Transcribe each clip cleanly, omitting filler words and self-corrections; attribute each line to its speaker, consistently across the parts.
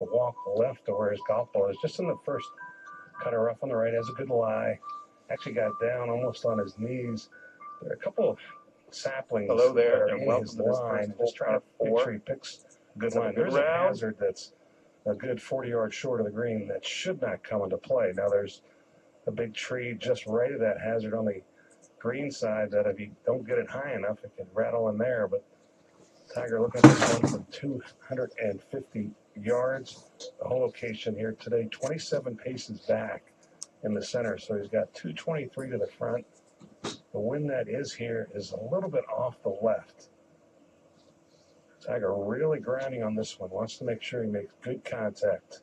Speaker 1: walk left to where his golf ball is, just in the first cut of rough on the right, has a good lie. Actually got down almost on his knees. There are a couple of saplings
Speaker 2: Hello there,
Speaker 1: that are
Speaker 2: and
Speaker 1: in
Speaker 2: welcome
Speaker 1: his
Speaker 2: to this
Speaker 1: line.
Speaker 2: first
Speaker 1: Just trying to make sure he picks a good line. There's a hazard that's a good 40 yards short of the green that should not come into play. Now there's a big tree just right of that hazard on the green side that if you don't get it high enough, it can rattle in there. But Tiger looking at this one from 250 yards. The whole location here today, 27 paces back in the center. So he's got 223 to the front. The wind that is here is a little bit off the left. Tiger really grinding on this one. Wants to make sure he makes good contact.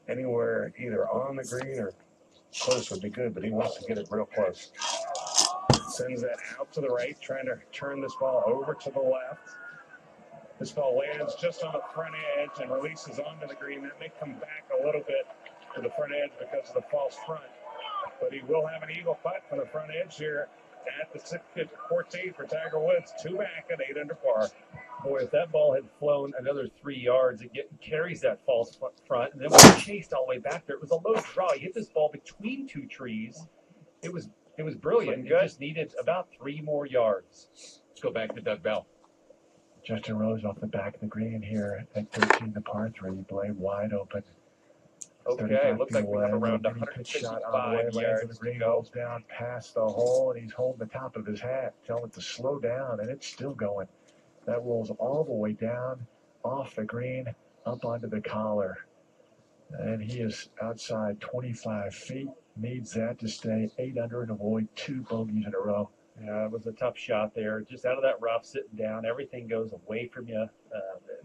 Speaker 1: Anywhere either on the green or close would be good, but he wants to get it real close. Sends that out to the right, trying to turn this ball over to the left. This ball lands just on the front edge and releases onto the green. That may come back a little bit to the front edge because of the false front. But he will have an eagle putt from the front edge here at the 14th for Tiger Woods. 2 back at 8 under par.
Speaker 2: Boy, if that ball had flown another 3 yards, it carries that false front, and then was chased all the way back there. It was a low draw. He hit this ball between 2 trees. It was brilliant. It just needed about 3 more yards. Let's go back to Doug Bell.
Speaker 1: Justin Rose off the back of the green here at 13, the par 3. Blade wide open.
Speaker 2: Okay, looks like we have around 155 yards to go.
Speaker 1: Down past the hole, and he's holding the top of his hat. Tell it to slow down, and it's still going. That rolls all the way down, off the green, up onto the collar. And he is outside 25 feet. Needs that to stay 8 under and avoid 2 bogeys in a row.
Speaker 2: Yeah, it was a tough shot there. Just out of that rough, sitting down. Everything goes away from you.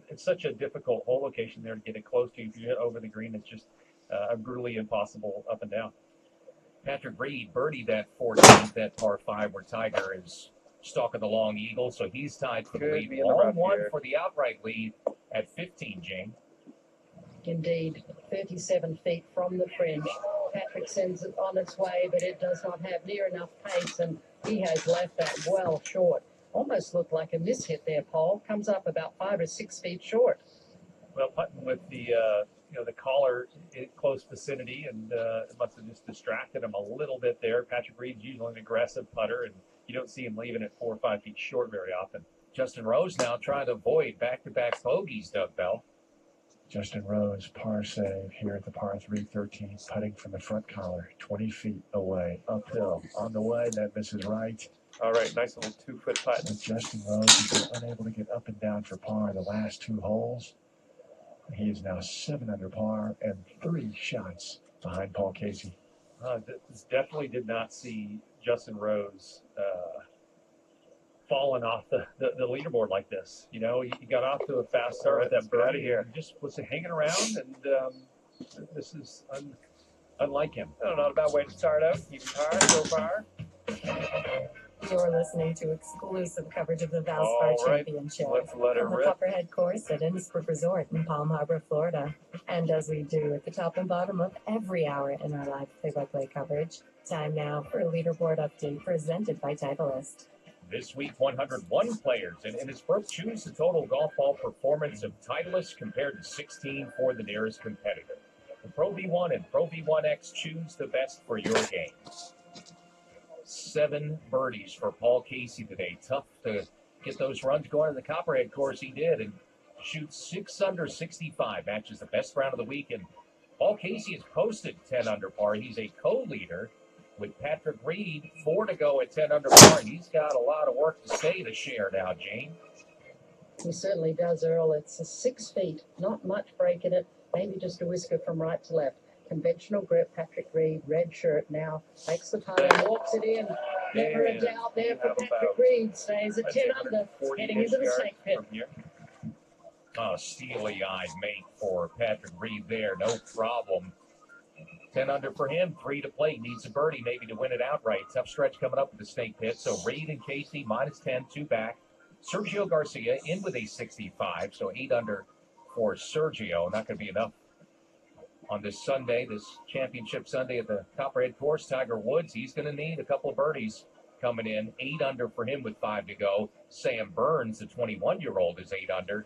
Speaker 2: It's such a difficult hole location there to get it close to you. If you hit over the green, it's just brutally impossible up and down. Patrick Reed birdied that 14th, that par 5, where Tiger is stalking the long eagle. So he's tied for the lead. Long one for the outright lead at 15, Jane.
Speaker 3: Indeed, 37 feet from the fringe. Patrick sends it on its way, but it does not have near enough pace, and he has left that well short. Almost looked like a mishit there, Paul. Comes up about 5 or 6 feet short.
Speaker 2: Well, putting with the the collar in close vicinity, and it must have just distracted him a little bit there. Patrick Reed's usually an aggressive putter, and you don't see him leaving it 4 or 5 feet short very often. Justin Rose now trying to avoid back-to-back bogeys, Doug Bell.
Speaker 1: Justin Rose, par save here at the par 3, 13, putting from the front collar, 20 feet away, uphill. On the way, that misses right.
Speaker 2: All right, nice little 2-foot putt.
Speaker 1: And Justin Rose has been unable to get up and down for par the last 2 holes. He is now 7 under par and 3 shots behind Paul Casey.
Speaker 2: Definitely did not see Justin Rose falling off the leaderboard like this. You know, he got off to a fast start with that birdie here. Just was hanging around, and this is unlike him. Not a bad way to start out. Keep par so far.
Speaker 4: You're listening to exclusive coverage of the Valspar Championship
Speaker 2: from the
Speaker 4: Copperhead Course at Innisbrook Resort in Palm Harbor, Florida. And as we do at the top and bottom of every hour in our live play-by-play coverage, time now for a leaderboard update presented by Titleist.
Speaker 2: This week, 101 players in Innisbrook choose the total golf ball performance of Titleist compared to 16 for the nearest competitor. The Pro V1 and Pro V1X choose the best for your game. 7 birdies for Paul Casey today. Tough to get those runs going in the Copperhead course. He did, and shoots 6 under 65. Matches the best round of the week. And Paul Casey has posted 10 under par. He's a co-leader with Patrick Reed. 4 to go at 10 under par. And he's got a lot of work to say to share now, Jane.
Speaker 3: He certainly does, Earl. It's 6 feet. Not much break in it. Maybe just a whisker from right to left. Conventional grip, Patrick Reed, red shirt now, takes the putt and walks it in. Never a doubt there for Patrick Reed. Stays at 10 under, heading into the snake pit.
Speaker 2: Steely-eyed mate for Patrick Reed there, no problem. 10 under for him, 3 to play. Needs a birdie maybe to win it outright. Tough stretch coming up with the snake pit. So Reed and Casey, -10, 2 back. Sergio Garcia in with a 65, so 8 under for Sergio. Not going to be enough on this Sunday, this championship Sunday at the Copperhead course. Tiger Woods, he's going to need a couple of birdies coming in. 8 under for him with 5 to go. Sam Burns, the 21-year-old, is 8 under.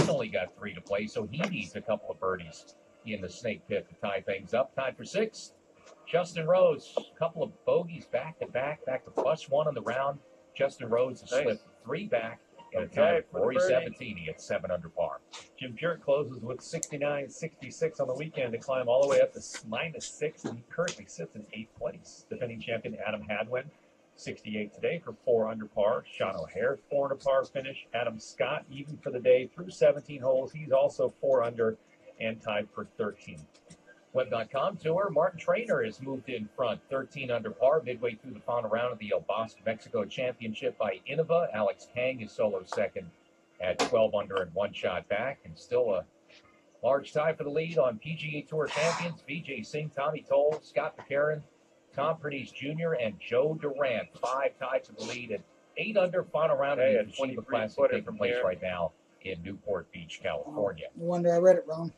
Speaker 2: He's only got 3 to play, so he needs a couple of birdies in the snake pit to tie things up. Tied for 6th. Justin Rose, a couple of bogeys back to +1 on the round. Justin Rose has slipped 3 back. And tied for Rory Sabatini at 7 under par.
Speaker 5: Jim Furyk closes with 69-66 on the weekend to climb all the way up to -6, and he currently sits in 8th place. Defending champion Adam Hadwin, 68 today for 4 under par. Sean O'Hare, 4 under par finish. Adam Scott, even for the day, through 17 holes. He's also 4 under and tied for 13. Web.com Tour, Martin Traynor has moved in front, 13 under par, midway through the final round of the El Bosque Mexico Championship by Innova. Alex Kang is solo second at 12 under and 1 shot back, and still a large tie for the lead on PGA Tour champions Vijay Singh, Tommy Toll, Scott McCarron, Tom Pernice Jr., and Joe Durant. 5 tied for the lead at 8 under. Final round of the Toshiba Classic taking place right now in Newport Beach, California.
Speaker 6: No wonder I read it wrong.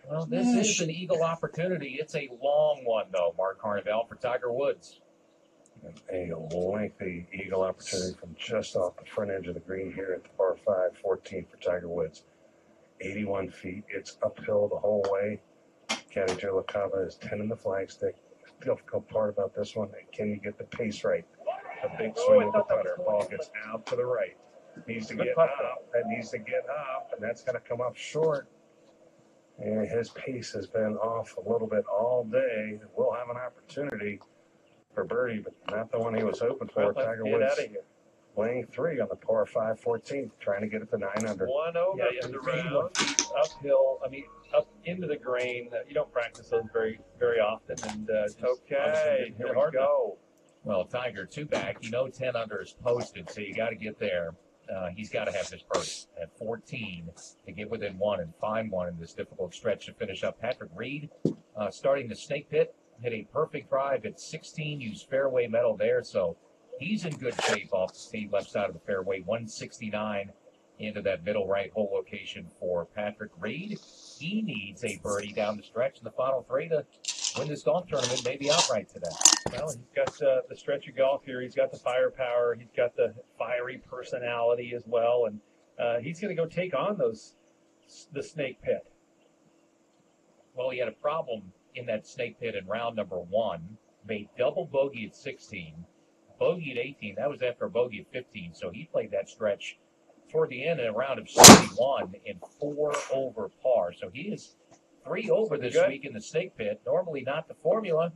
Speaker 2: Well, this is an eagle opportunity. It's a long one, though, Mark Carnival, for Tiger Woods.
Speaker 1: A lengthy eagle opportunity from just off the front edge of the green here at the par 5, 14 for Tiger Woods. 81 feet. It's uphill the whole way. Caddy Joe LaCava is 10 in the flagstick. The difficult part about this one, can you get the pace right? A big swing with the putter. Ball gets out to the right. Needs to get up. That needs to get up, and that's going to come up short. And his pace has been off a little bit all day. We'll have an opportunity for birdie, but not the one he was hoping for. Tiger Woods playing 3 on the par 5, 14, trying to get it to 9 under.
Speaker 5: 1 over in the round, uphill. I mean, up into the grain. You don't practice those very often. And okay, here we go.
Speaker 2: Well, Tiger 2 back. 10 under is posted, so you got to get there. He's got to have this birdie at 14 to get within 1 and find 1 in this difficult stretch to finish up. Patrick Reed starting the snake pit, hit a perfect drive at 16, used fairway metal there, so he's in good shape off the tee left side of the fairway. 169 into that middle right hole location for Patrick Reed. He needs a birdie down the stretch in the final 3 to win this golf tournament, maybe outright today.
Speaker 5: Well, he's got the stretch of golf here. He's got the firepower. He's got the fiery personality as well. And he's going to go take on the snake pit.
Speaker 2: Well, he had a problem in that snake pit in round number 1. Made double bogey at 16. Bogey at 18. That was after a bogey at 15. So he played that stretch toward the end in a round of 71 in 4 over par. So he is 3 over this week in the snake pit. Normally not the formula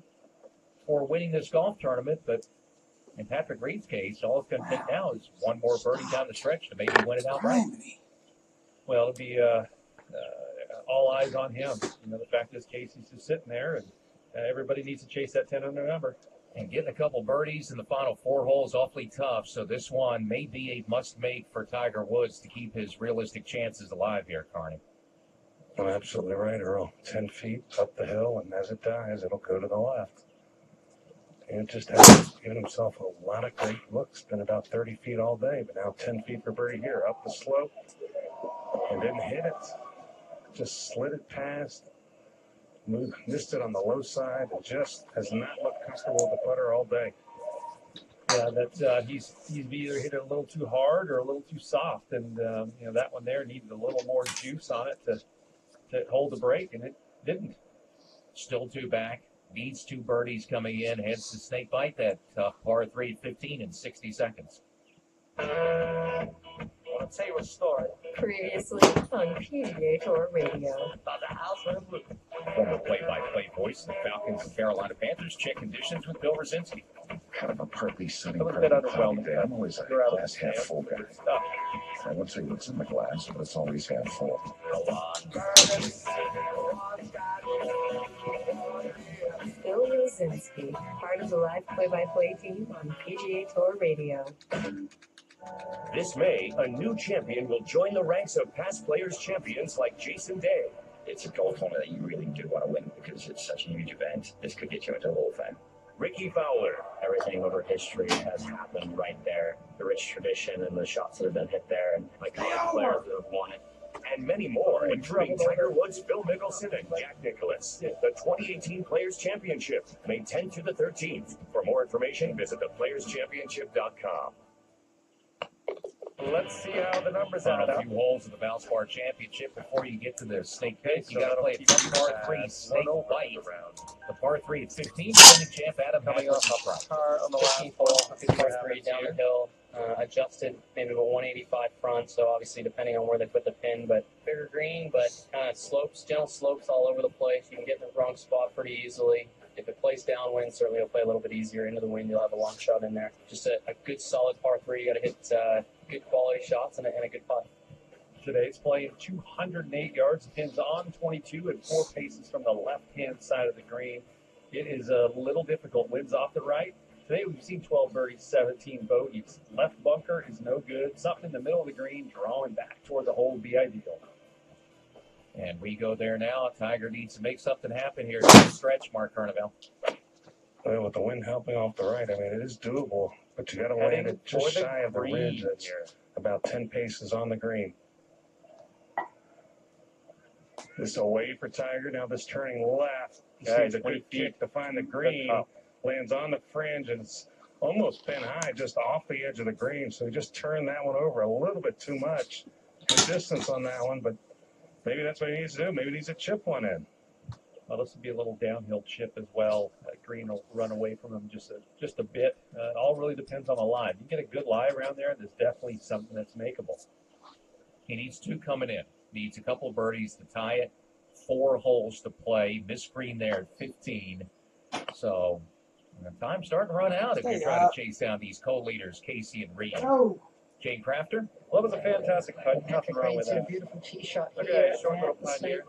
Speaker 2: for winning this golf tournament, but in Patrick Reed's case, all it's going to take now is 1 more birdie down the stretch to maybe win it outright.
Speaker 5: Well, it'll be all eyes on him. The fact is Casey's just sitting there, and everybody needs to chase that 10 under number.
Speaker 2: And getting a couple birdies in the final 4 holes awfully tough, so this one may be a must-make for Tiger Woods to keep his realistic chances alive here, Carney.
Speaker 1: Oh, absolutely right, Earl. 10 feet up the hill, and as it dies, it'll go to the left. And just has given himself a lot of great looks. Been about 30 feet all day, but now 10 feet for birdie here. Up the slope, and didn't hit it. Just slid it past. Missed it on the low side, and just has not looked comfortable with the putter all day.
Speaker 5: Yeah, that he's either hit it a little too hard or a little too soft, and that one there needed a little more juice on it to hold the break, and it didn't.
Speaker 2: Still 2 back, needs 2 birdies coming in, heads to snake bite that par 3 at 15 in 60 seconds.
Speaker 7: I'll tell you a story.
Speaker 4: Previously on PGA Tour Radio.
Speaker 7: About the house in blue.
Speaker 2: Former play-by-play voice of the Falcons and Carolina Panthers. Check conditions with Bill Rosinski.
Speaker 8: Kind of a partly sunny,
Speaker 5: A little
Speaker 8: partly
Speaker 5: bit
Speaker 8: cloudy
Speaker 5: underwhelming.
Speaker 8: day. I'm always a
Speaker 5: You're out of
Speaker 8: glass
Speaker 5: the
Speaker 8: half
Speaker 5: camp.
Speaker 8: full guy.
Speaker 5: Good stuff.
Speaker 8: I won't say what's in the glass, but it's always half full.
Speaker 7: Go on,
Speaker 4: Bill Rosinski, part of the live play-by-play team on PGA Tour Radio.
Speaker 9: This May, a new champion will join the ranks of past players champions like Jason Day.
Speaker 10: It's a golf tournament that you really do want to win because it's such a huge event. This could get you into the Hall of Fame.
Speaker 9: Ricky Fowler.
Speaker 7: everything over history has happened right there. The rich tradition and the shots that have been hit there, and like all the players that have won it.
Speaker 9: And many more, including Tiger Woods, Phil Mickelson, and Jack Nicklaus. The 2018 Players Championship, May 10th to the 13th. For more information, visit theplayerchampionship.com.
Speaker 5: let's see how the numbers add
Speaker 2: A
Speaker 5: up.
Speaker 2: few holes in the Valspar Championship before you get to the Snake Pit. You got to
Speaker 5: that'll
Speaker 2: play a
Speaker 5: keep
Speaker 2: tough
Speaker 5: you
Speaker 2: par 3
Speaker 5: at
Speaker 2: Snake
Speaker 5: 1 over
Speaker 2: Bite.
Speaker 5: the round.
Speaker 2: The par 3 at 15. Defending champ Adam
Speaker 5: Coming
Speaker 2: Hadwin
Speaker 5: off
Speaker 2: upright.
Speaker 5: par on the last
Speaker 7: 15th
Speaker 5: hole.
Speaker 7: hole,
Speaker 5: Let's see
Speaker 7: good
Speaker 5: what
Speaker 7: par 3
Speaker 5: happens
Speaker 7: down
Speaker 5: here.
Speaker 7: the hill. Adjusted maybe about 185 front, so obviously depending on where they put the pin, but bigger green, but kind of slopes, gentle slopes all over the place. You can get in the wrong spot pretty easily. If it plays downwind, certainly it'll play a little bit easier. Into the wind, you'll have a long shot in there. Just a good solid par 3. You got to hit good quality shots and a good putt.
Speaker 5: Today it's playing 208 yards. Pins on 22 and 4 paces from the left-hand side of the green. It is a little difficult. Winds off the right. Today we've seen 12 birdies, 17 bogeys. Left bunker is no good. Something in the middle of the green, drawing back toward the hole would be ideal.
Speaker 2: And we go there now. Tiger needs to make something happen here. It's a stretch, Mark Carnival.
Speaker 1: Well, with the wind helping off the right, I mean, it is doable, but you got to land it just shy of the ridge. That's about 10 paces on the green. This away for Tiger. Now this turning left. He sees a good kick to find the green. Lands on the fringe, and it's almost pin high, just off the edge of the green. So he just turned that one over a little bit too much. Good distance on that one, but maybe that's what he needs to do. Maybe he needs to chip one in.
Speaker 5: Well, this would be a little downhill chip as well. Green will run away from him just a bit. It all really depends on the lie. If you get a good lie around there, there's definitely something that's makeable.
Speaker 2: He needs 2 coming in. Needs a couple of birdies to tie it. 4 holes to play. Missed green there at 15. So time's starting to run out if you're trying to chase down these co-leaders, Casey and Reed. Jay Crafter?
Speaker 5: Well, it was a fantastic putt. Nothing wrong with
Speaker 3: Reed's a
Speaker 5: that.
Speaker 3: beautiful tee shot
Speaker 5: Look
Speaker 3: here
Speaker 5: at that short little
Speaker 3: at the
Speaker 5: putt
Speaker 3: Snake
Speaker 5: here.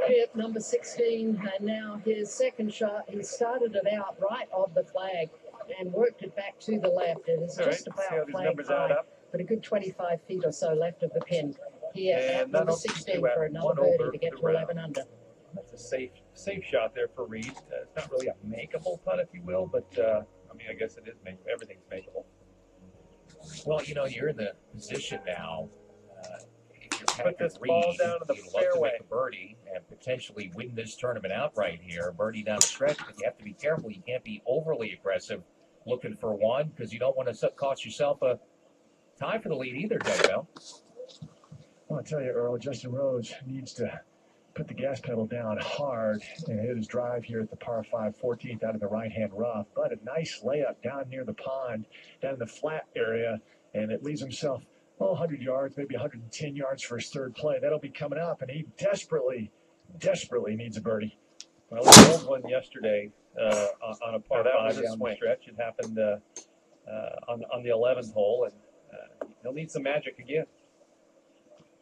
Speaker 3: Pit, number 16, and now his second shot. He started it out right of the flag and worked it back to the left. It is
Speaker 5: All right,
Speaker 3: just
Speaker 5: let's see how
Speaker 3: about
Speaker 5: these
Speaker 3: flag
Speaker 5: numbers add
Speaker 3: high,
Speaker 5: up.
Speaker 3: but a good 25 feet or so left of the pin. Here at
Speaker 5: And
Speaker 3: number
Speaker 5: that'll
Speaker 3: 16
Speaker 5: keep you
Speaker 3: for
Speaker 5: at
Speaker 3: another
Speaker 5: 1 over
Speaker 3: birdie to get
Speaker 5: the
Speaker 3: to
Speaker 5: round.
Speaker 3: 11 under.
Speaker 5: That's a safe shot there for Reed. It's not really a makeable putt, if you will, but I mean, I guess it is makeable. Everything's makeable.
Speaker 2: Well, you're in the position now. If you're
Speaker 5: Put this
Speaker 2: Patrick
Speaker 5: ball
Speaker 2: Reed,
Speaker 5: down to the
Speaker 2: you'd love to
Speaker 5: fairway.
Speaker 2: make a birdie and potentially win this tournament outright here. Birdie down the stretch, but you have to be careful. You can't be overly aggressive looking for one because you don't want to cost yourself a tie for the lead either, Doug Bell.
Speaker 6: Well, I tell you, Earl, Justin Rose needs to put the gas pedal down hard and hit his drive here at the par 5 14th out of the right-hand rough. But a nice layup down near the pond, down in the flat area, and it leaves himself 100 yards, maybe 110 yards for his third play. That'll be coming up, and he desperately needs a birdie.
Speaker 5: Well, he rolled one yesterday on a par 5 down the stretch. It happened on the 11th hole, and he'll need some magic again.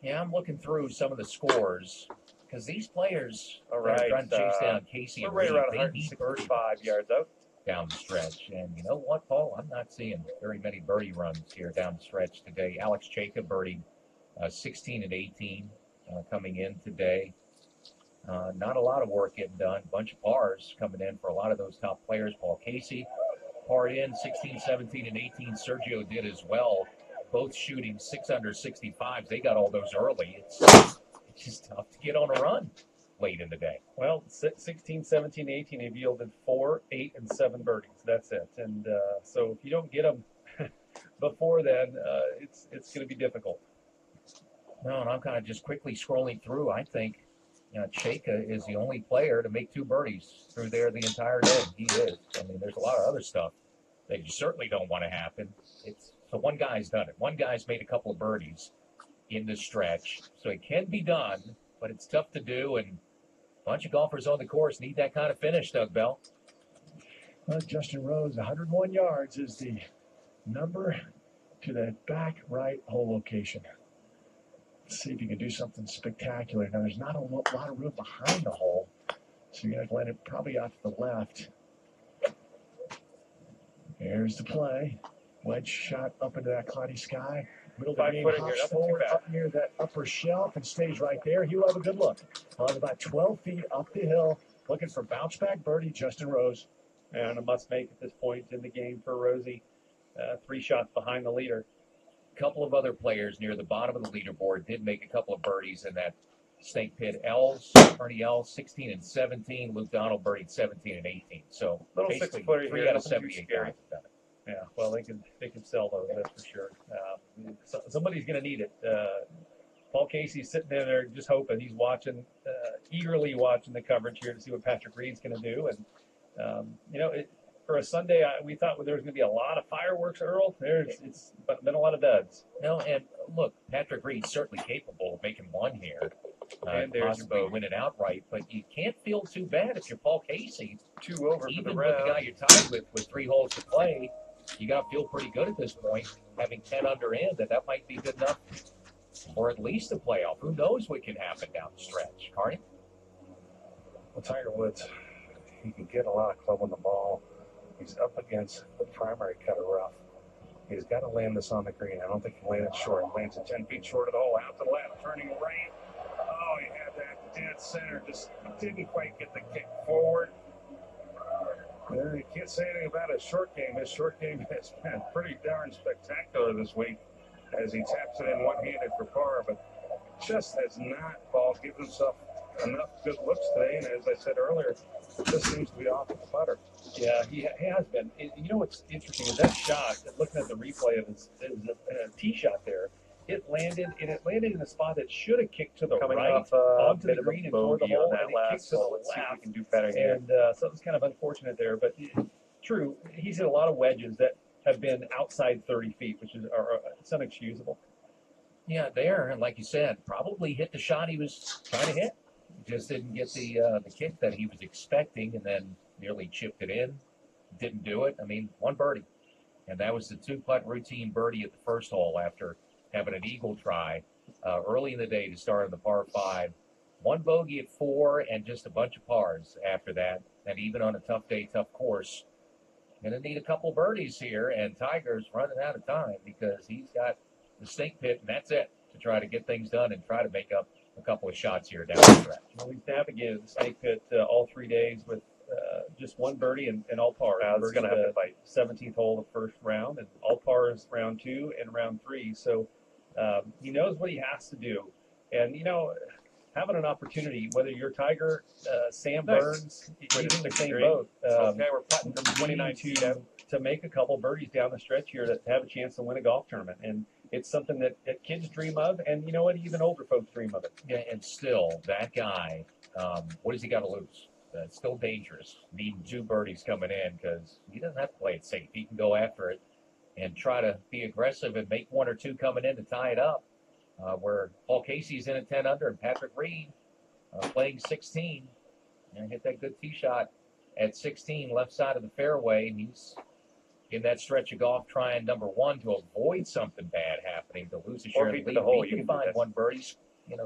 Speaker 2: Yeah, I'm looking through some of the scores because these players
Speaker 5: All
Speaker 2: that are
Speaker 5: right,
Speaker 2: trying to chase down Casey
Speaker 5: we're
Speaker 2: and
Speaker 5: right
Speaker 2: Reed,
Speaker 5: around
Speaker 2: they need birdies
Speaker 5: 165 yards out.
Speaker 2: down the stretch. And you know what, Paul? I'm not seeing very many birdie runs here down the stretch today. Alex Jacob birdied 16 and 18 coming in today. Not a lot of work getting done. A bunch of pars coming in for a lot of those top players. Paul Casey parred in 16, 17, and 18. Sergio did as well. Both shooting 6 under 65s. They got all those early. It's just tough to get on a run late in the day.
Speaker 5: Well, 16, 17, 18, they've yielded 4, 8, and 7 birdies. That's it. And so if you don't get them before then, it's going to be difficult.
Speaker 2: No, and I'm kind of just quickly scrolling through. I think Chaka is the only player to make 2 birdies through there the entire day. He is. I mean, there's a lot of other stuff that you certainly don't want to happen. So one guy's done it. One guy's made a couple of birdies in the stretch. So it can be done, but it's tough to do, and a bunch of golfers on the course need that kind of finish, Doug Bell.
Speaker 6: Well, Justin Rose, 101 yards is the number to that back right hole location. Let's see if you can do something spectacular. Now, there's not a lot of room behind the hole, so you're going to have to land it probably out to the left. Here's the play. Wedge shot up into that cloudy sky. Middle of the green, hops forward up near that upper shelf and stays right there. He'll have a good look. He'll have about 12 feet up the hill, looking for bounce back birdie, Justin Rose.
Speaker 5: And a must make at this point in the game for Rosie. 3 shots behind the leader.
Speaker 2: A couple of other players near the bottom of the leaderboard did make a couple of birdies in that Snake Pit. Ernie Els, 16 and 17. Luke Donald birdied 17 and 18. So
Speaker 5: little
Speaker 2: basically
Speaker 5: 6-footer
Speaker 2: 3
Speaker 5: here,
Speaker 2: out of
Speaker 5: nothing too
Speaker 2: 78
Speaker 5: scary.
Speaker 2: guys have done it.
Speaker 5: Yeah, well, they can sell those, that's for sure. somebody's going to need it. Paul Casey's sitting there just hoping. He's watching, eagerly watching the coverage here to see what Patrick Reed's going to do. And, for a Sunday, we thought there was going to be a lot of fireworks, Earl. It's been a lot of duds.
Speaker 2: No, and look, Patrick Reed's certainly capable of making one here.
Speaker 5: And there's your
Speaker 2: possibly
Speaker 5: bogey.
Speaker 2: win it outright, but you can't feel too bad if you're Paul Casey.
Speaker 5: 2 over for
Speaker 2: Even
Speaker 5: the
Speaker 2: with
Speaker 5: round.
Speaker 2: the guy you're tied with 3 holes to play, you got to feel pretty good at this point, having 10 under in, that might be good enough, or at least a playoff. Who knows what can happen down the stretch, Carney?
Speaker 1: Well, Tiger Woods, he can get a lot of club on the ball. He's up against the primary cutter rough. He's got to land this on the green. I don't think he landed short. He lands it 10 feet short of the hole, out to the left, turning right. Oh, he had that dead center. Just didn't quite get the kick forward. You can't say anything about his short game. His short game has been pretty darn spectacular this week as he taps it in one-handed for par, but just has not, Paul, given himself enough good looks today. And as I said earlier, this seems to be off with the putter.
Speaker 5: Yeah, he has been. You know what's interesting is that shot, looking at the replay of his tee shot there, it landed in a spot that should have kicked to the
Speaker 6: Coming
Speaker 5: right,
Speaker 6: off
Speaker 5: onto
Speaker 6: bit
Speaker 5: the
Speaker 6: of a
Speaker 5: green and toward the
Speaker 6: bogey
Speaker 5: hole,
Speaker 6: on that
Speaker 5: and it kicked
Speaker 6: last
Speaker 5: to the
Speaker 6: hole. Let's see if we
Speaker 5: left.
Speaker 6: can do better here.
Speaker 5: And so it was kind of unfortunate there, but true, he's hit a lot of wedges that have been outside 30 feet, which is it's unexcusable.
Speaker 2: Yeah, there, and like you said, probably hit the shot he was trying to hit. Just didn't get the kick that he was expecting, and then nearly chipped it in. Didn't do it. I mean, 1 birdie. And that was the 2-putt routine birdie at the first hole after having an eagle try early in the day to start on the par 5. 1 bogey at 4 and just a bunch of pars after that. And even on a tough day, tough course, going to need a couple birdies here. And Tiger's running out of time because he's got the snake pit, and that's it, to try to get things done and try to make up a couple of shots here down the stretch.
Speaker 5: Well, he's navigated the snake pit all 3 days with just 1 birdie and all pars.
Speaker 6: It's going to have to fight.
Speaker 5: 17th hole of the first round, and all pars round 2 and round 3. So he knows what he has to do. And, having an opportunity, whether you're Tiger, Sam Burns, he's in the same boat.
Speaker 6: Okay, we're putting from 29
Speaker 5: to make a couple birdies down the stretch here to have a chance to win a golf tournament. And it's something that kids dream of, and you know what, even older folks dream of it.
Speaker 2: Yeah, and still, that guy, what does he got to lose? It's still dangerous, needing 2 birdies coming in, because he doesn't have to play it safe. He can go after it and try to be aggressive and make 1 or 2 coming in to tie it up, where Paul Casey's in at 10 under, and Patrick Reed playing 16, and hit that good tee shot at 16, left side of the fairway, and he's in that stretch of golf trying, number 1, to avoid something bad happening, to lose a share of the lead.
Speaker 6: Hole,
Speaker 2: If he can find 1 birdie,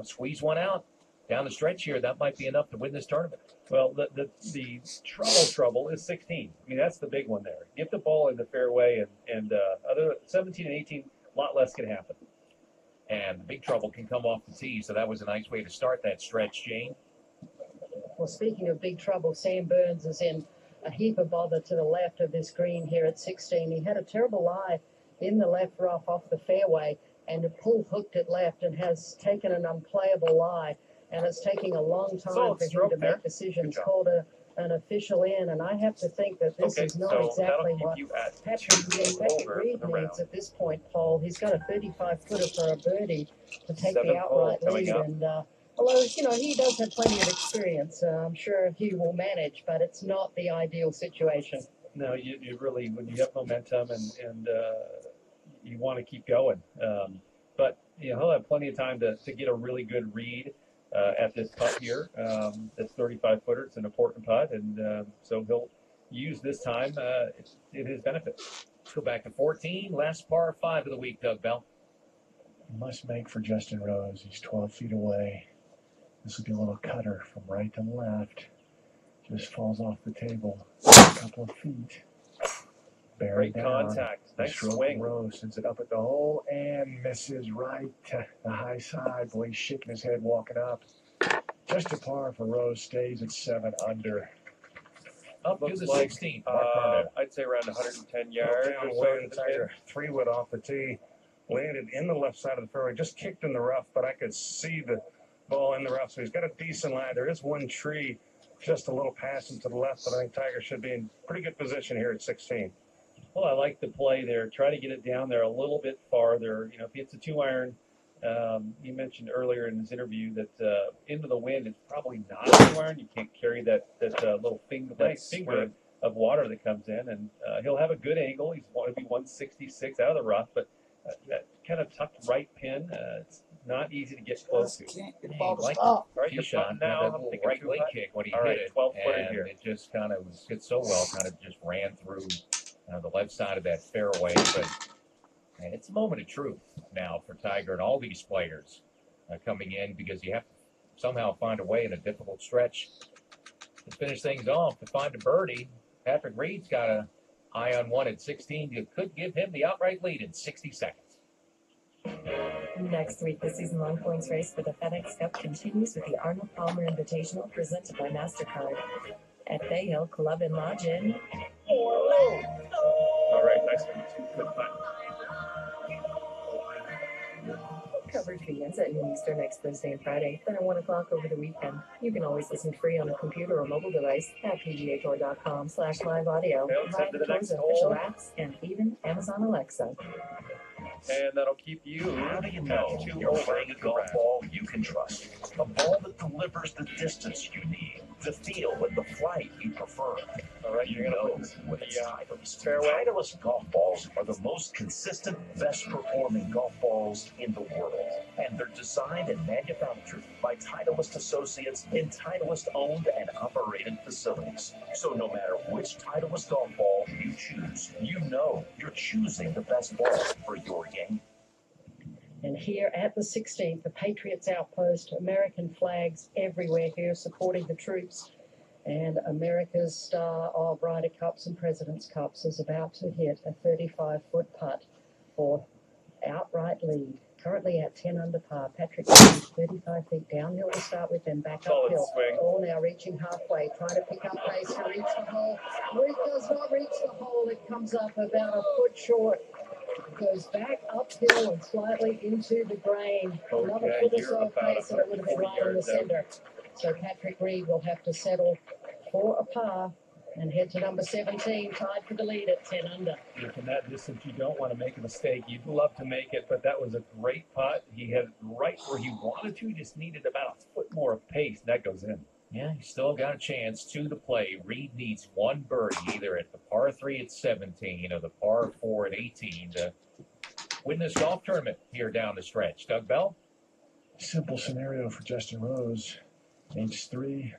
Speaker 2: squeeze 1 out down the stretch here, that might be enough to win this tournament.
Speaker 5: Well, the trouble is 16. I mean, that's the big one there. Get the ball in the fairway, and other 17 and 18, a lot less can happen.
Speaker 2: And the big trouble can come off the tee, so that was a nice way to start that stretch, Jane.
Speaker 3: Well, speaking of big trouble, Sam Burns is in a heap of bother to the left of this green here at 16. He had a terrible lie in the left rough off the fairway, and the pull hooked it left and has taken an unplayable lie. And it's taking a long time for him to make decisions. Called an official in, and I have to think that this is not exactly what Patrick Reed needs at this point, Paul. He's got a 35-footer for a birdie to take the outright lead. And although, he does have plenty of experience, I'm sure he will manage, but it's not the ideal situation.
Speaker 5: No, you really, when you have momentum and you want to keep going. But he'll have plenty of time to get a really good read at this putt here. This 35-footer, it's an important putt, and so he'll use this time in his benefit.
Speaker 2: Let's go back to 14, last par 5 of the week, Doug Bell.
Speaker 6: Must make for Justin Rose. He's 12 feet away. This will be a little cutter from right to left. Just falls off the table a couple of feet.
Speaker 5: Great contact. Nice swing.
Speaker 6: Rose sends it up at the hole and misses right to the high side. Boy, he's shaking his head walking up. Just a par for Rose. Stays at 7 under.
Speaker 2: Up to the 16th.
Speaker 6: I'd say around 110 yards.
Speaker 1: Down one, Tiger 3-wood off the tee. Landed in the left side of the fairway. Just kicked in the rough, but I could see the ball in the rough. So he's got a decent lie. There is 1 tree just a little past him to the left, but I think Tiger should be in pretty good position here at 16.
Speaker 5: Well, I like the play there. Try to get it down there a little bit farther. You know, if it's a 2-iron, you mentioned earlier in this interview that into the wind, it's probably not a 2-iron. You can't carry that little finger of water that comes in, and he'll have a good angle. He's going to be 166 out of the rough, but that kind of tucked right pin, it's not easy to get close to.
Speaker 11: Can't get
Speaker 2: He
Speaker 11: ball to
Speaker 2: liked
Speaker 11: stop.
Speaker 2: the tee shot now, that little right leg kick when he hit it,
Speaker 5: 12-footer
Speaker 2: and
Speaker 5: here.
Speaker 2: it just kind of was hit so well, kind of just ran through the left side of that fairway. But man, it's a moment of truth now for Tiger and all these players coming in, because you have to somehow find a way in a difficult stretch to finish things off, to find a birdie. Patrick Reed's got an eye on one at 16. You could give him the outright lead in 60 seconds.
Speaker 4: Next week, the season-long points race for the FedEx Cup continues with the Arnold Palmer Invitational presented by MasterCard at Bay Hill Club and Lodge in Orlando.
Speaker 5: All right, nice one. Good putt.
Speaker 4: Coverage begins at noon Eastern next Thursday and Friday, then at 1 o'clock over the weekend. You can always listen free on a computer or mobile device at pgatour.com/live audio, via the Tour's official apps, and even Amazon Alexa.
Speaker 5: And that'll keep you.
Speaker 9: How do you know you're playing a golf ball you can trust? A ball that delivers the distance you need, the feel and the flight you prefer.
Speaker 5: All right,
Speaker 9: You
Speaker 5: you're
Speaker 9: know
Speaker 5: going to
Speaker 9: when
Speaker 5: put
Speaker 9: it's
Speaker 5: the
Speaker 9: Titleist.
Speaker 5: fairway.
Speaker 9: Titleist golf balls are the most consistent, best performing golf balls in the world. And they're designed and manufactured by Titleist associates in Titleist owned and operated facilities. So no matter which Titleist golf ball you choose, you know you're choosing the best ball for your game.
Speaker 3: And here at the 16th, the Patriots outpost, American flags everywhere here supporting the troops. And America's star of Ryder Cups and President's Cups is about to hit a 35-foot putt for outright lead. Currently at 10 under par. Patrick Reed, 35 feet downhill to start with, then back
Speaker 5: Solid
Speaker 3: uphill.
Speaker 5: swing.
Speaker 3: All now reaching halfway, trying to pick up pace to reach the hole. Reed does not reach the hole. It comes up about a foot short. Goes back uphill and slightly into the grain. Another foot or so of pace, and it would have been right in the center. So Patrick Reed will have to settle for a par and head to number 17, tied for the lead at 10 under.
Speaker 5: From that distance, you don't want to make a mistake. You'd love to make it, but that was a great putt. He had it right where he wanted to, just needed about a foot more of pace. That goes in.
Speaker 2: Yeah, he's still got a chance to the play. Reed needs one birdie, either at the par 3 at 17 or the par 4 at 18 to win this golf tournament here down the stretch. Doug Bell?
Speaker 6: Simple scenario for Justin Rose. Needs 3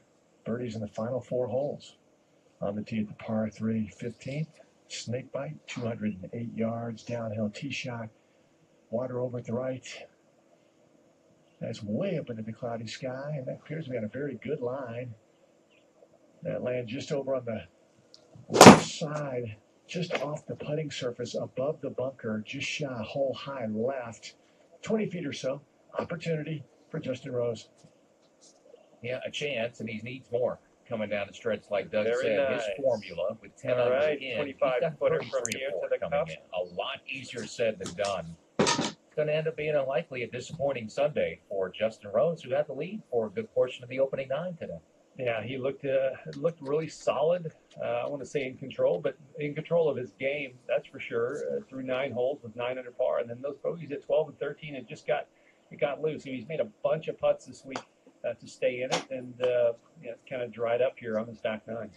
Speaker 6: birdies in the final 4 holes. On the tee at the par 3, 15th. Snake bite, 208 yards, downhill tee shot. Water over at the right. That's way up into the cloudy sky, and that appears to be on a very good line. That lands just over on the left side, just off the putting surface, above the bunker, just shy, hole high left. 20 feet or so. Opportunity for Justin Rose.
Speaker 2: Yeah, a chance, and he needs more coming down the stretch, like Doug
Speaker 5: Very
Speaker 2: said.
Speaker 5: nice.
Speaker 2: His formula with 10
Speaker 5: All
Speaker 2: under
Speaker 5: right,
Speaker 2: in,
Speaker 5: 25 footer from
Speaker 2: 33
Speaker 5: here
Speaker 2: or
Speaker 5: to
Speaker 2: 4
Speaker 5: the
Speaker 2: coming
Speaker 5: cup.
Speaker 2: in. A lot easier said than done. It's going to end up being a disappointing Sunday for Justin Rose, who had the lead for a good portion of the opening 9 today.
Speaker 5: Yeah, he looked really solid. I want to say in control, but in control of his game, that's for sure. Through 9 holes with 9 under par, and then those bogeys at 12 and 13, it got loose. He's made a bunch of putts this week to stay in it, and it's kind of dried up here on his back 9.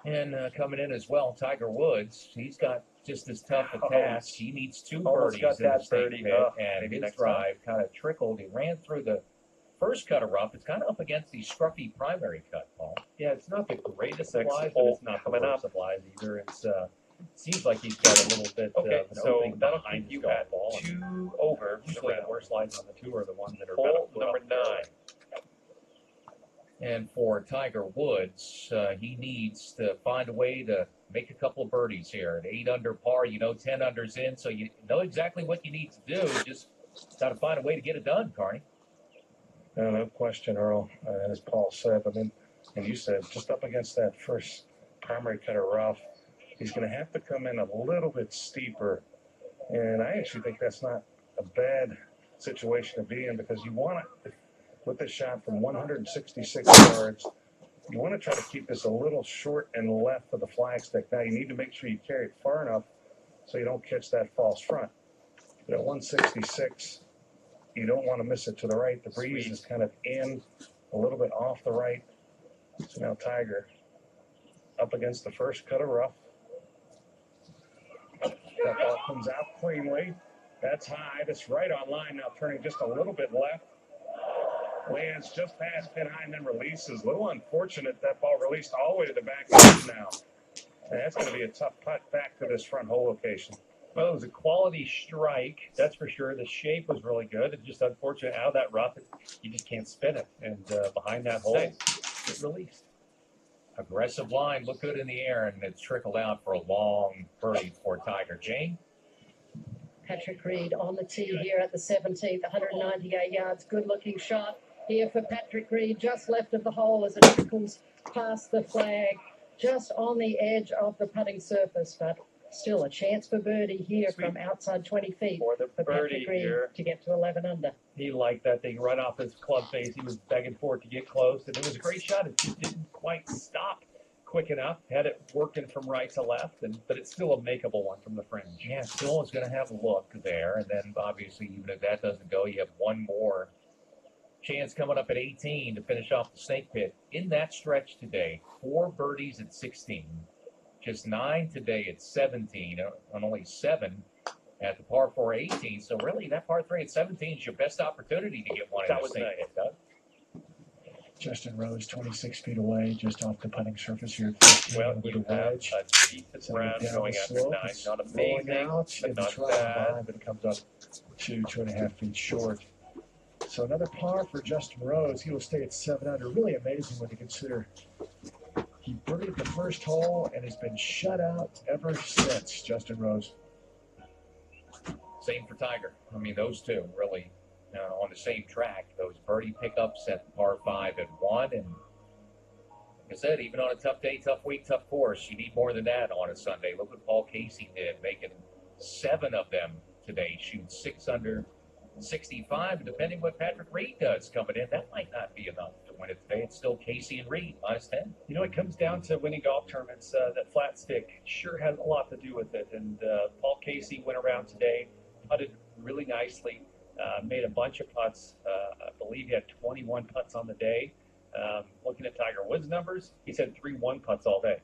Speaker 2: And coming in as well, Tiger Woods. He's got just as tough a task. He needs 2
Speaker 5: Almost
Speaker 2: birdies
Speaker 5: got
Speaker 2: in the
Speaker 5: that
Speaker 2: snake
Speaker 5: birdie.
Speaker 2: pit, and
Speaker 5: Maybe
Speaker 2: his
Speaker 5: next
Speaker 2: drive kind of trickled. He ran through the first cut of rough. It's kind of up against the scruffy primary cut, Paul.
Speaker 5: Yeah, it's not the greatest
Speaker 9: Next
Speaker 5: supplies, but
Speaker 9: hole
Speaker 5: it's not the
Speaker 9: coming
Speaker 5: worst
Speaker 9: up.
Speaker 5: supplies either. It's seems like he's got a little bit
Speaker 9: Okay,
Speaker 5: of an
Speaker 9: so
Speaker 5: opening
Speaker 9: that'll
Speaker 5: behind
Speaker 9: keep
Speaker 5: his
Speaker 9: you
Speaker 5: golf
Speaker 9: at
Speaker 5: ball.
Speaker 9: 2 over the
Speaker 5: Usually the
Speaker 9: round.
Speaker 5: worst lines on the tour are the ones that are about
Speaker 9: Hole
Speaker 5: a foot
Speaker 9: number
Speaker 5: off the fairway.
Speaker 9: 9.
Speaker 2: And for Tiger Woods, he needs to find a way to make a couple of birdies here. At 8 under par, 10 unders in, so you know exactly what you need to do. Just got to find a way to get it done, Carney.
Speaker 1: No question, Earl. And as Paul said, and you said, just up against that first primary cut of rough, he's going to have to come in a little bit steeper. And I actually think that's not a bad situation to be in, because you want to, with this shot from 166 yards, You want to try to keep this a little short and left of the flagstick. Now you need to make sure you carry it far enough so you don't catch that false front. But at 166, you don't want to miss it to the right. The breeze is kind of in, a little bit off the right. So now Tiger up against the first cut of rough. That ball comes out cleanly. That's high. That's right on line now, turning just a little bit left. Lands just past pin high and then releases. A little unfortunate that ball released all the way to the back edge now. And that's going to be a tough putt back to this front hole location.
Speaker 5: Well, it was a quality strike, that's for sure. The shape was really good. It's just unfortunate out of that rough, you just can't spin it. And behind that hole, it released.
Speaker 2: Aggressive line, looked good in the air, and it's trickled out for a long birdie for Tiger. Jane?
Speaker 3: Patrick Reed on the tee here at the 17th, 198 yards. Good-looking shot here for Patrick Reed, just left of the hole as it trickles past the flag, just on the edge of the putting surface, but still a chance for birdie here from outside 20 feet
Speaker 5: For the
Speaker 3: for
Speaker 5: birdie
Speaker 3: Patrick Reed
Speaker 5: here,
Speaker 3: to get to 11 under.
Speaker 5: he liked that thing right off his club face. He was begging for it to get close, and it was a great shot. It just didn't quite stop quick enough. Had it working from right to left, but it's still a makeable one from the fringe.
Speaker 2: Yeah, still is going to have a look there. And then, obviously, even if that doesn't go, you have one more chance coming up at 18 to finish off the snake pit. In that stretch today, 4 birdies at 16. Just 9 today at 17, and only 7 at the par 4 18. So, really, that par 3 at 17 is your best opportunity to get one in the snake pit, Doug.
Speaker 6: Justin Rose, 26 feet away, just off the putting surface here.
Speaker 5: Well, you have a decent round going after 9. Not amazing,
Speaker 6: out,
Speaker 5: but not bad.
Speaker 6: but it comes up to 2.5 feet short. So another par for Justin Rose. He will stay at 7 under. Really amazing when you consider he birdied the first hole and has been shut out ever since, Justin Rose.
Speaker 2: Same for Tiger. I mean, those two really on the same track. Those birdie pickups at the par 5 at 1. And like I said, even on a tough day, tough week, tough course, you need more than that on a Sunday. Look what Paul Casey did, making 7 of them today. Shoot 6 under 65. Depending what Patrick Reed does coming in, that might not be enough to win it today. It's still Casey and Reed -10.
Speaker 5: You know, it comes down to winning golf tournaments. That flat stick sure has a lot to do with it. And Paul Casey went around today, putted really nicely, made a bunch of putts. I believe he had 21 putts on the day. Looking at Tiger Woods' numbers, he's had 3 1-putts all day.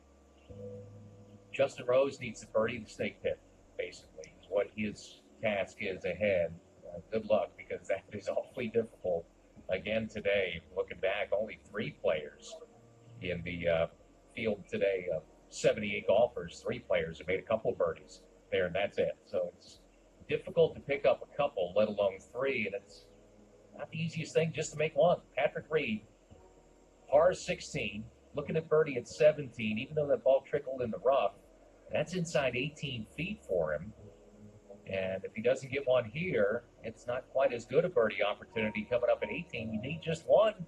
Speaker 2: Justin Rose needs to birdie the snake pit, basically, is what his task is ahead. Good luck, because that is awfully difficult. Again today, looking back, only 3 players in the field today of 78 golfers, 3 players have made a couple of birdies there, and that's it. So it's difficult to pick up a couple, let alone 3, and it's not the easiest thing just to make one. Patrick Reed, par 16, looking at birdie at 17, even though that ball trickled in the rough, that's inside 18 feet for him. And if he doesn't get one here, it's not quite as good a birdie opportunity coming up at 18. You need just one.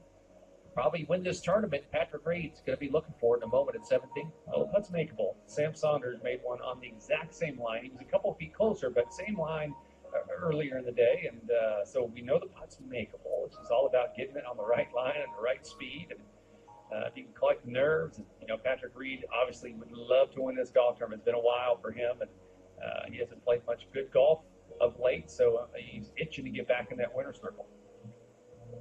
Speaker 2: Probably win this tournament. Patrick Reed's going to be looking for it in a moment at 17.
Speaker 5: Well, the putt's makeable. Sam Saunders made one on the exact same line. He was a couple feet closer, but same line earlier in the day. And so we know the putt's makeable. It's just all about getting it on the right line and the right speed. And if you can collect the nerves, and, you know, Patrick Reed obviously would love to win this golf tournament. It's been a while for him, and he hasn't played much good golf of late, so he's itching to get back in that winner's circle.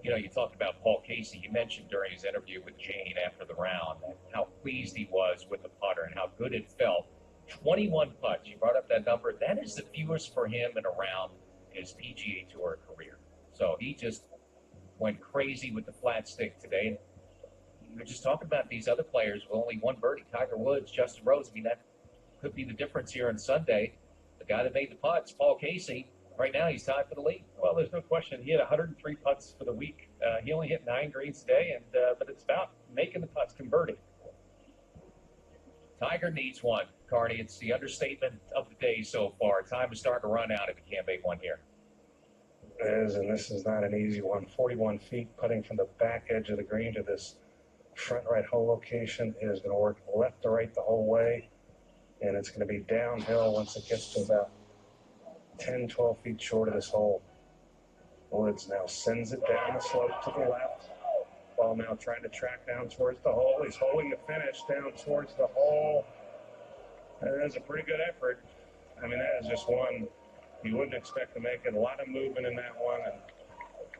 Speaker 2: You know, you talked about Paul Casey. You mentioned during his interview with Jane after the round how pleased he was with the putter and how good it felt. 21 putts. You brought up that number. That is the fewest for him in a round in his PGA Tour career. So he just went crazy with the flat stick today. We're just talking about these other players with only 1 birdie. Tiger Woods, Justin Rose. I mean, that could be the difference here on Sunday. The guy that made the putts, Paul Casey, right now he's tied for the lead.
Speaker 5: Well, there's no question. He had 103 putts for the week. He only hit 9 greens today, and but it's about making the putts, converting.
Speaker 2: Tiger needs one, Carney. It's the understatement of the day so far. Time is starting to run out if he can't make one here.
Speaker 1: It is, and this is not an easy one. 41 feet putting from the back edge of the green to this front right hole location. It is going to work left to right the whole way, and it's going to be downhill once it gets to about 10, 12 feet short of this hole. Woods now sends it down the slope to the left. Ball now trying to track down towards the hole. He's holding the finish down towards the hole. And that's a pretty good effort. I mean, that is just one you wouldn't expect to make it. A lot of movement in that one, and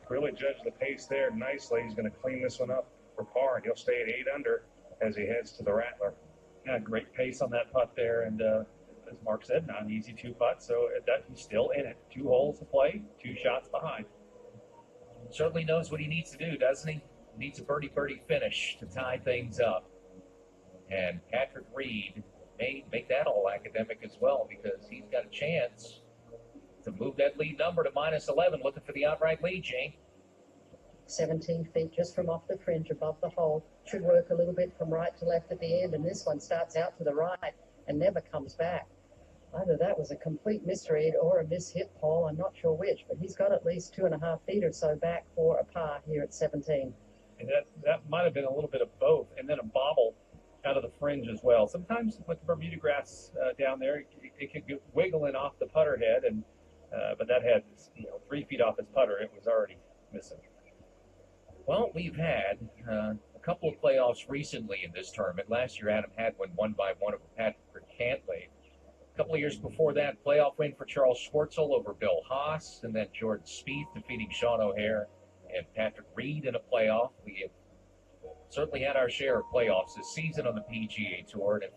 Speaker 1: really judged the pace there nicely. He's going to clean this one up for par, and he'll stay at 8 under as he heads to the Rattler.
Speaker 5: Yeah, great pace on that putt there, and as Mark said, not an easy 2-putt, so he's still in it. 2 holes to play, 2 shots behind.
Speaker 2: Certainly knows what he needs to do, doesn't he? Needs a birdie finish to tie things up. And Patrick Reed may make that all academic as well, because he's got a chance to move that lead number to -11, looking for the outright lead, Jane.
Speaker 3: 17 feet just from off the fringe above the hole. Should work a little bit from right to left at the end, and this one starts out to the right and never comes back. Either that was a complete misread or a mishit hole, I'm not sure which, but he's got at least 2.5 feet or so back for a par here at 17.
Speaker 5: And that might have been a little bit of both, and then a bobble out of the fringe as well. Sometimes with the Bermuda grass down there, it could get wiggling off the putter head, and but that had 3 feet off his putter. It was already missing.
Speaker 2: Well, we've had a couple of playoffs recently in this tournament. Last year, Adam Hadwin won by 1 over Patrick Cantlay. A couple of years before that, playoff win for Charles Schwartzel over Bill Haas, and then Jordan Spieth defeating Sean O'Hare and Patrick Reed in a playoff. We have certainly had our share of playoffs this season on the PGA Tour, and if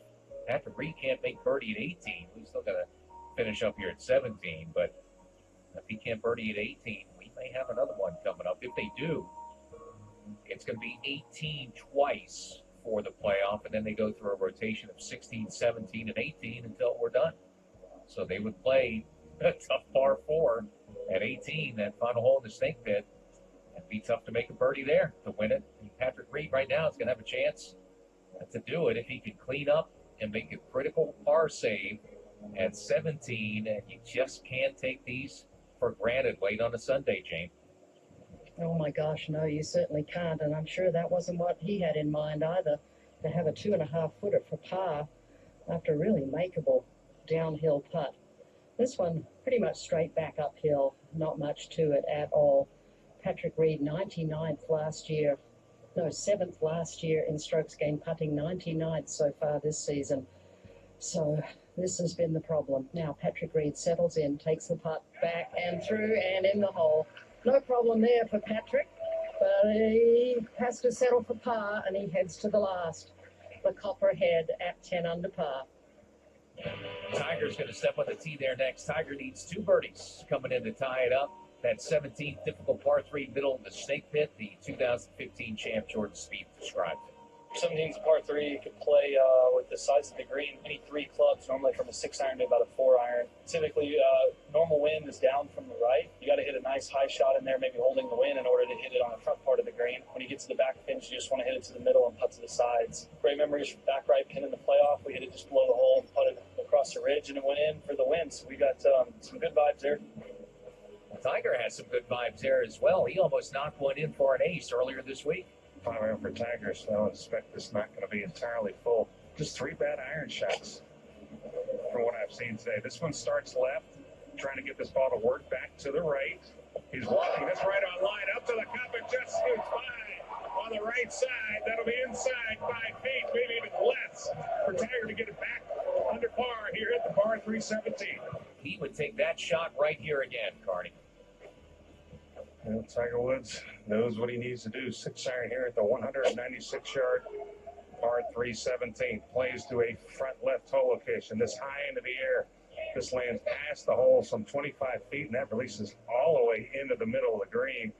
Speaker 2: Patrick Reed can't make birdie at 18, we still got to finish up here at 17, but if he can't birdie at 18, we may have another one coming up. If they do, it's going to be 18 twice for the playoff, and then they go through a rotation of 16, 17, and 18 until we're done. So they would play a tough par 4 at 18, that final hole in the snake pit. It'd be tough to make a birdie there to win it. And Patrick Reed right now is going to have a chance to do it if he can clean up and make a critical par save at 17, and you just can't take these for granted late on a Sunday, Jane.
Speaker 3: Oh my gosh, no, you certainly can't, and I'm sure that wasn't what he had in mind either, to have a 2.5 footer for par after a really makeable downhill putt. This one pretty much straight back uphill, not much to it at all. Patrick Reed, 99th last year. No, 7th last year in strokes gained putting, 99th so far this season. So this has been the problem. Now Patrick Reed settles in, takes the putt back and through and in the hole. No problem there for Patrick, but he has to settle for par, and he heads to the last. The Copperhead at 10 under par.
Speaker 2: Tiger's going to step on the tee there next. Tiger needs 2 birdies coming in to tie it up. That 17th difficult par 3 middle of the snake pit, the 2015 champ Jordan Spieth described it.
Speaker 11: 17's a par 3. You could play with the size of the green, any 3 clubs, normally from a 6-iron to about a 4-iron. Typically, normal wind is down from the right. You got to hit a nice high shot in there, maybe holding the wind in order to hit it on the front part of the green. When you get to the back pins, you just want to hit it to the middle and putt to the sides. Great memories from back right pin in the playoff. We hit it just below the hole and putted across the ridge, and it went in for the win. So we got some good vibes there.
Speaker 2: Tiger has some good vibes there as well. He almost knocked one in for an ace earlier this week.
Speaker 1: 5 iron for Tiger, so I expect this not going to be entirely full. Just 3 bad iron shots from what I've seen today. This one starts left, trying to get this ball to work back to the right. He's walking this right on line up to the cup and just shoots by on the right side. That'll be inside 5 feet, maybe even less, for Tiger to get it back under par here at the par 317.
Speaker 2: He would take that shot right here again, Carney.
Speaker 1: Well, Tiger Woods knows what he needs to do. 6 iron here at the 196-yard par 317. Plays to a front left hole location. This high into the air. This lands past the hole some 25 feet, and that releases all the way into the middle of the green.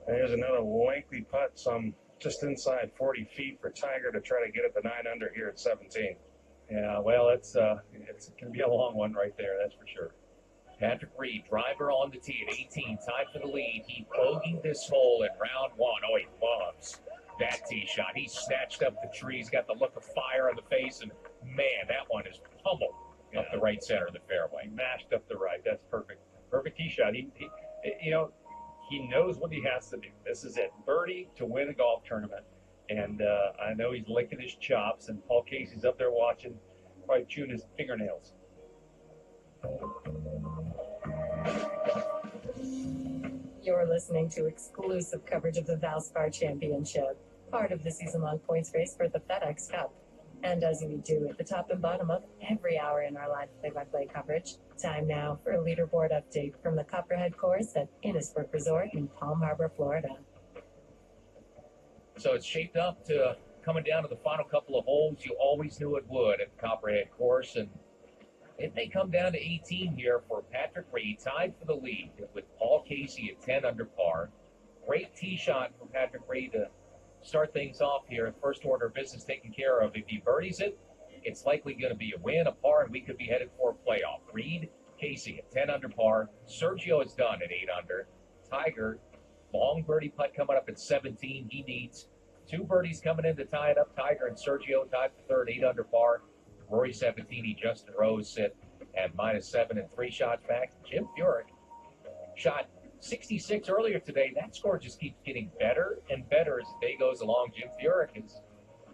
Speaker 1: There's another lengthy putt, some just inside 40 feet for Tiger to try to get it to 9 under here at 17.
Speaker 5: Yeah, well, it's going to be a long one right there, that's for sure.
Speaker 2: Patrick Reed, driver on the tee at 18, tied for the lead. He bogeyed this hole in round 1. Oh, he loves that tee shot. He snatched up the tree. He's got the look of fire on the face, and man, that one is pummeled up the right center of the fairway.
Speaker 5: Mashed up the right. That's perfect. Perfect tee shot. He knows what he has to do. This is it. Birdie to win a golf tournament. And I know he's licking his chops, and Paul Casey's up there watching, probably chewing his
Speaker 4: You're listening to exclusive coverage of the Valspar Championship, part of the season-long points race for the FedEx Cup. And as we do at the top and bottom of every hour in our live play-by-play coverage, time now for a leaderboard update from the Copperhead course at Innisbrook Resort in Palm Harbor, Florida.
Speaker 2: So it's shaped up to coming down to the final couple of holes. You always knew it would at the Copperhead course, and it may come down to 18 here for Patrick Reed, tied for the lead with Paul Casey at 10 under par. Great tee shot for Patrick Reed to start things off here. First order of business taken care of. If he birdies it, it's likely going to be a win, a par, and we could be headed for a playoff. Reed, Casey at 10 under par. Sergio is done at 8 under. Tiger, long birdie putt coming up at 17. He needs 2 birdies coming in to tie it up. Tiger and Sergio tied for third, 8 under par. Rory Sabatini, Justin Rose sit at -7 and 3 shots back. Jim Furyk shot 66 earlier today. That score just keeps getting better and better as the day goes along. Jim Furyk is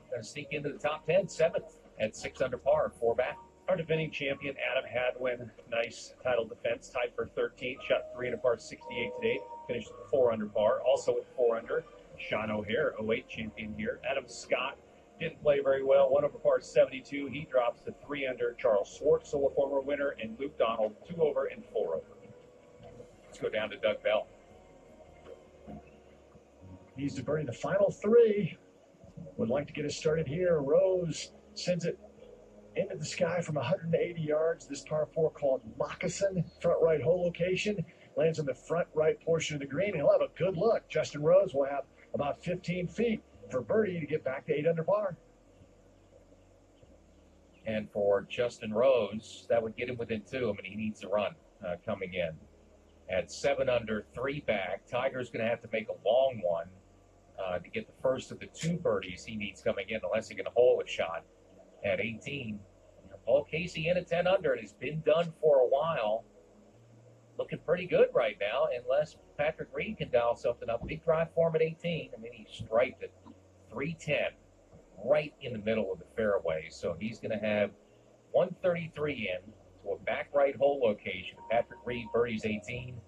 Speaker 2: going to sneak into the top 10, 7th at 6 under par, 4 back.
Speaker 5: Our defending champion, Adam Hadwin, nice title defense, tied for 13th, shot 3 under par, 68 today, finished 4 under par, also at 4 under. Sean O'Hare, 08 champion here. Adam Scott didn't play very well, 1 over par, 72. He drops to 3 under. Charles Schwartzel, a former winner, and Luke Donald, 2 over and 4 over.
Speaker 2: Let's go down to Doug Bell.
Speaker 6: Needs to birdie the final 3. Would like to get us started here. Rose sends it into the sky from 180 yards. This par 4 called Moccasin, front right hole location. Lands on the front right portion of the green. He'll have a good look. Justin Rose will have about 15 feet for birdie to get back to 8 under par.
Speaker 2: And for Justin Rose, that would get him within 2. I mean, he needs a run coming in. At 7 under, 3 back. Tiger's going to have to make a long one to get the first of the 2 birdies he needs coming in, unless he can hole a shot at 18. Paul Casey in at 10 under, and he's been done for a while. Looking pretty good right now, unless Patrick Reed can dial something up. Big drive for him at 18. I mean, he striped it 310 right in the middle of the fairway. So he's going to have 133 in to a back right hole location. Patrick Reed birdies 18.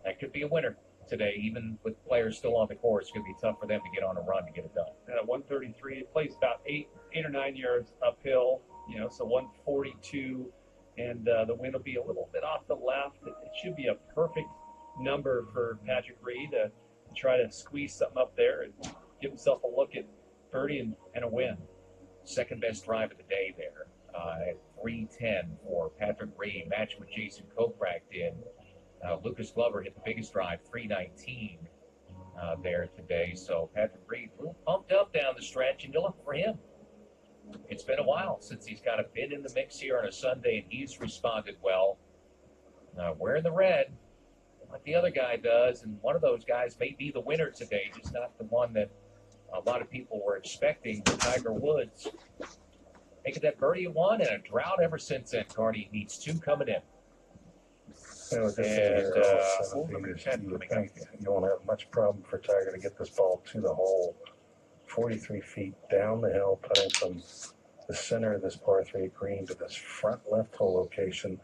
Speaker 2: That could be a winner today, even with players still on the course. It's going to be tough for them to get on a run to get it done.
Speaker 5: At 133, it plays about 8 or 9 yards uphill, so 142. And the wind will be a little bit off the left. It should be a perfect number for Patrick Reed to try to squeeze something up there and give himself a look at birdie and a win.
Speaker 2: Second best drive of the day there at 310 for Patrick Reed. Match with Jason Kokrak did. Lucas Glover hit the biggest drive, 319 there today. So Patrick Reed a little pumped up down the stretch, and you'll look for him. It's been a while since he's kind of been in the mix here on a Sunday, and he's responded well. Wearing the red, like the other guy does, and one of those guys may be the winner today, just not the one that a lot of people were expecting. Tiger Woods making that birdie at 1 and a drought ever since then. Carney needs 2 coming in.
Speaker 1: You won't have much problem for Tiger to get this ball to the hole. 43 feet down the hill, putting from the center of this par 3 green to this front left hole location.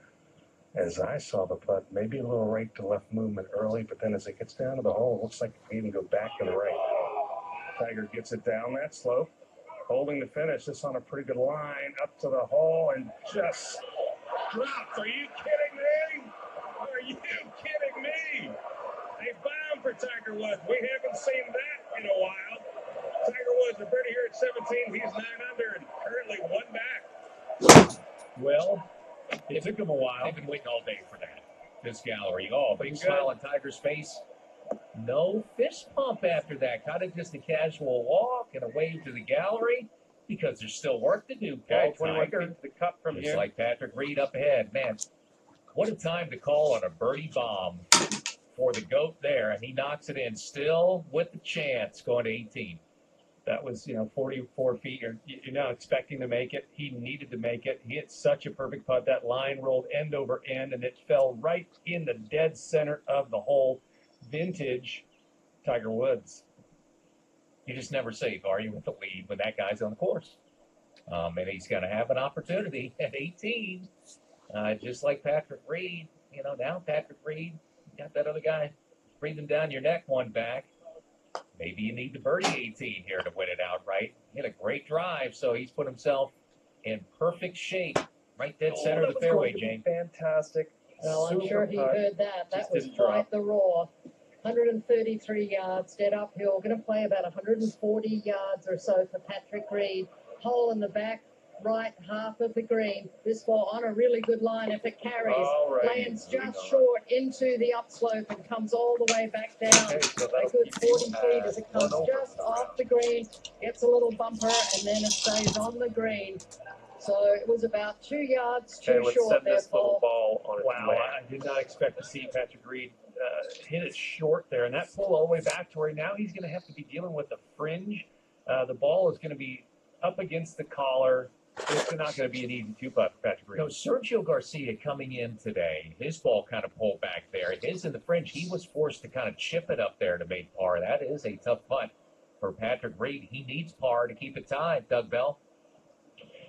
Speaker 1: As I saw the putt, maybe a little right to left movement early, but then as it gets down to the hole, it looks like it can even go back to the right. Tiger gets it down that slope, holding the finish. This on a pretty good line up to the hole and just drops. Are you kidding me? Are you kidding me? A bomb for Tiger Woods. We haven't seen that in a while. Tiger Woods, a birdie here at 17. He's 9 under and currently 1 back.
Speaker 5: Well, it took him a while.
Speaker 2: They've been waiting all day for that. This gallery. Oh, big smile on Tiger's face. No fist pump after that. Kind of just a casual walk and a wave to the gallery because there's still work to do.
Speaker 5: Okay,
Speaker 2: Paul
Speaker 5: 21
Speaker 2: Tiger,
Speaker 5: feet to the cup from
Speaker 2: just
Speaker 5: here.
Speaker 2: like Patrick Reed up ahead. Man, what a time to call on a birdie bomb for the GOAT there. And he knocks it in still with the chance going to 18.
Speaker 5: That was, 44 feet. You're not expecting to make it. He needed to make it. He hit such a perfect putt. That line rolled end over end, and it fell right in the dead center of the hole. Vintage Tiger Woods.
Speaker 2: You just never safe, are you, with the lead when that guy's on the course? And he's going to have an opportunity at 18, just like Patrick Reed. Now Patrick Reed got that other guy breathing down your neck, one back. Maybe you need the birdie 18 here to win it outright. Hit a great drive, so he's put himself in perfect shape. Right dead center of the fairway, Jane.
Speaker 5: Fantastic.
Speaker 3: Well, I'm sure he
Speaker 5: putt.
Speaker 3: heard that. That
Speaker 5: Just
Speaker 3: was
Speaker 5: didn't
Speaker 3: quite
Speaker 5: drop.
Speaker 3: the roar. 133 yards, dead uphill. Going to play about 140 yards or so for Patrick Reed. Hole in the back, right half of the green. This ball on a really good line if it carries. Lands just short into the upslope and comes all the way back down.
Speaker 5: Okay, so
Speaker 3: A good 40 feet as it comes just off the green. Gets a little bumper and then it stays on the green. So it was about 2 yards too
Speaker 5: Okay, let's
Speaker 3: short
Speaker 5: send
Speaker 3: there,
Speaker 5: this little
Speaker 3: Paul.
Speaker 5: ball on its way. I did not expect to see Patrick Reed hit it short there, and that pull all the way back to where now he's going to have to be dealing with the fringe. The ball is going to be up against the collar. It's not going to be an easy two-putt for Patrick Reed.
Speaker 2: No, Sergio Garcia coming in today, his ball kind of pulled back there. His in the fringe, he was forced to kind of chip it up there to make par. That is a tough putt for Patrick Reed. He needs par to keep it tied, Doug Bell.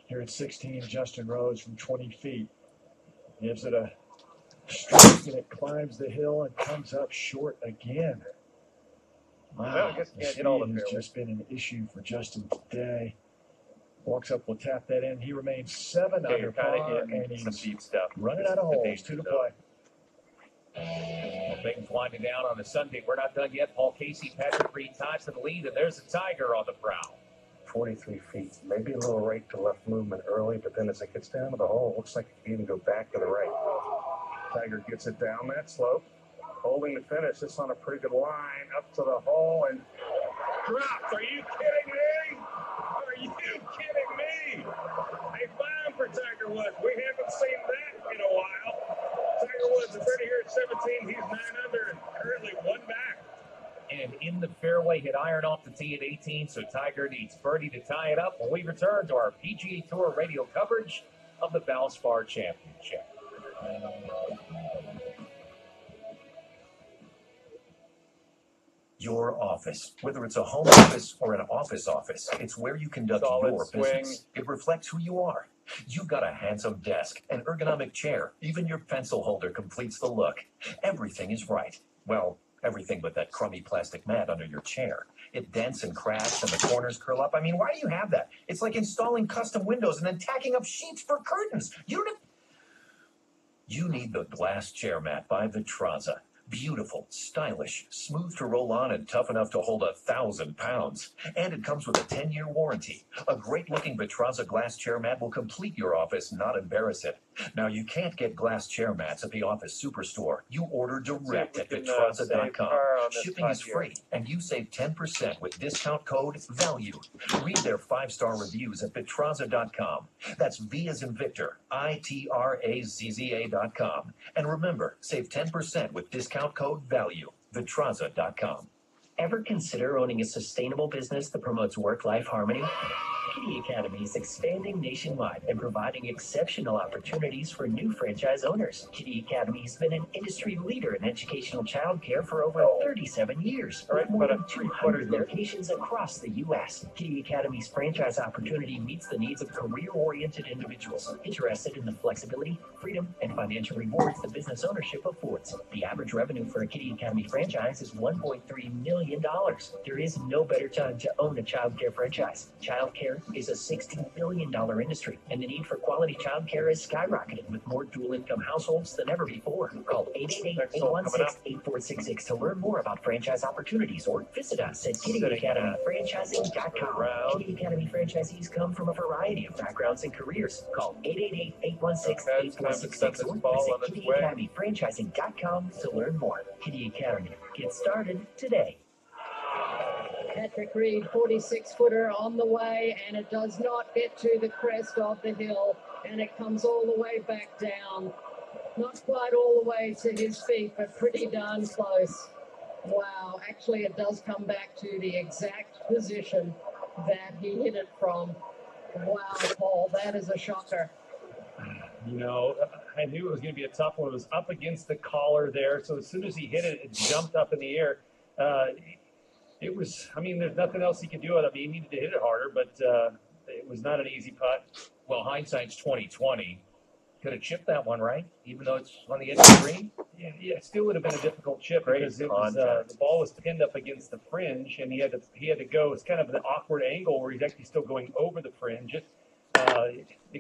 Speaker 6: Here at 16, Justin Rose from 20 feet. Gives it a strike, and it climbs the hill and comes up short again.
Speaker 5: Well, I guess
Speaker 6: the
Speaker 5: you can't
Speaker 6: speed
Speaker 5: hit all the
Speaker 6: has
Speaker 5: fairways.
Speaker 6: just been an issue for Justin today. Walks up, will tap that in. He remains 7
Speaker 5: Okay,
Speaker 6: under
Speaker 5: you're kind
Speaker 6: par,
Speaker 5: of
Speaker 6: and
Speaker 5: in some
Speaker 6: he's
Speaker 5: deep stuff.
Speaker 6: running
Speaker 5: This
Speaker 6: out of
Speaker 5: is the
Speaker 6: holes.
Speaker 5: danger
Speaker 6: 2 to
Speaker 5: zone.
Speaker 6: play.
Speaker 2: Well, things winding down on a Sunday. We're not done yet. Paul Casey, Patrick Reed ties for the lead, and there's a Tiger on the prowl.
Speaker 1: 43 feet. Maybe a little right to left movement early, but then as it gets down to the hole, it looks like it can even go back to the right. Tiger gets it down that slope, holding the finish. It's on a pretty good line up to the hole and drops. Are you kidding me? Are you kidding me? A bomb for Tiger Woods. We haven't seen that in a while. Tiger Woods is ready here at 17. He's 9 under and currently 1 back.
Speaker 2: And in the fairway, hit iron off the tee at 18, so Tiger needs birdie to tie it up when we return to our PGA Tour radio coverage of the Valspar Championship.
Speaker 9: Your office, whether it's a home office or an office, it's where you conduct
Speaker 5: Solid
Speaker 9: your
Speaker 5: swing.
Speaker 9: business. It reflects who you are. You've got a handsome desk, an ergonomic chair. Even your pencil holder completes the look. Everything is right. Well, everything but that crummy plastic mat under your chair. It dents and cracks and the corners curl up. I mean, why do you have that? It's like installing custom windows and then tacking up sheets for curtains. You need the glass chair mat by Vitraza. Beautiful, stylish, smooth to roll on, and tough enough to hold 1,000 pounds. And it comes with a 10-year warranty. A great-looking Vitraza glass chair mat will complete your office, not embarrass it. Now, you can't get glass chair mats at the office superstore. You order direct at Vitraza.com. Shipping is free, and you save 10% with discount code VALUE. Read their 5-star reviews at Vitraza.com. That's V as in Victor, ITRAZZA.com. And remember, save 10% with discount code VALUE. Vitraza.com.
Speaker 12: Ever consider owning a sustainable business that promotes work-life harmony? Kitty Academy is expanding nationwide and providing exceptional opportunities for new franchise owners. Kitty Academy has been an industry leader in educational childcare for over 37 years, with more than 200 locations across the U.S. Kitty Academy's franchise opportunity meets the needs of career-oriented individuals interested in the flexibility, freedom, and financial rewards that business ownership affords. The average revenue for a Kitty Academy franchise is $1.3 million. There is no better time to own a childcare franchise. Childcare is a $60 billion industry, and the need for quality childcare is skyrocketing with more dual-income households than ever before. Call 888-816-8466 to learn more about franchise opportunities or visit us at KittyAcademyFranchising.com. Kitty Academy franchisees come from a variety of backgrounds and careers. Call 888-816-8466 or visit KittyAcademyFranchising.com to learn more. Kitty Academy. Get started today.
Speaker 3: Patrick Reed, 46-footer on the way, and it does not get to the crest of the hill, and it comes all the way back down. Not quite all the way to his feet, but pretty darn close. Wow, actually it does come back to the exact position that he hit it from. Wow, Paul, that is a shocker.
Speaker 5: You know, I knew it was going to be a tough one. It was up against the collar there, so as soon as he hit it, it jumped up in the air. It was, I mean, there's nothing else he could do. I mean, he needed to hit it harder, but it was not an easy putt.
Speaker 2: Well, hindsight's 20/20. Could have chipped that one, right? Even though it's on the edge of the green.
Speaker 5: Yeah, it still would have been a difficult chip
Speaker 9: Great
Speaker 5: because it was, the ball was pinned up against the fringe, and he had to go. It's kind of an awkward angle where he's actually still going over the fringe. It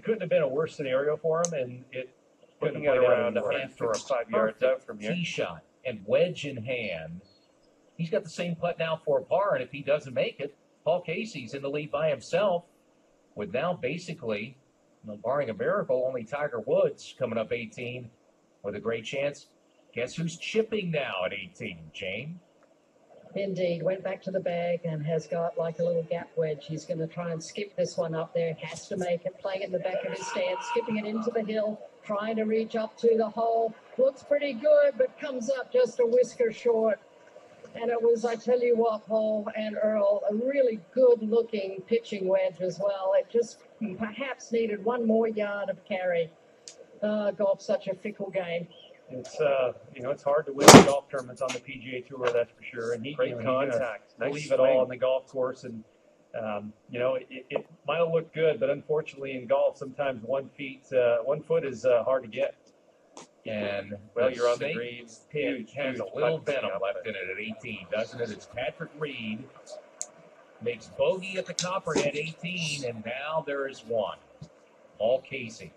Speaker 5: couldn't have been a worse scenario for him, and it
Speaker 2: Looking
Speaker 5: couldn't
Speaker 2: at
Speaker 5: have played out
Speaker 2: around
Speaker 5: any worse.
Speaker 2: 155 yards out from here. Tee shot and wedge in hand. He's got the same putt now for a par, and if he doesn't make it, Paul Casey's in the lead by himself with now basically, barring a miracle, only Tiger Woods coming up 18 with a great chance. Guess who's chipping now at 18, Jane?
Speaker 3: Indeed, went back to the bag and has got like a little gap wedge. He's going to try and skip this one up there. Has to make it, playing it in the back of his stance, skipping it into the hill, trying to reach up to the hole. Looks pretty good, but comes up just a whisker short. And it was, I tell you what, Paul and Earl, a really good-looking pitching wedge as well. It just perhaps needed one more yard of carry. Golf's such a fickle game.
Speaker 5: It's it's hard to win the golf tournaments on the PGA Tour, that's for sure. And
Speaker 2: Great contact,
Speaker 5: nice
Speaker 2: leave
Speaker 5: it all on the golf course, and it might have looked good, but unfortunately in golf sometimes 1 foot is hard to get.
Speaker 2: And
Speaker 5: Well, you're on the
Speaker 2: snake
Speaker 5: green.
Speaker 2: pit has a little venom left in it at 18, doesn't it? It's Patrick Reed makes bogey at the Copperhead 18, and now there is one. Paul Casey,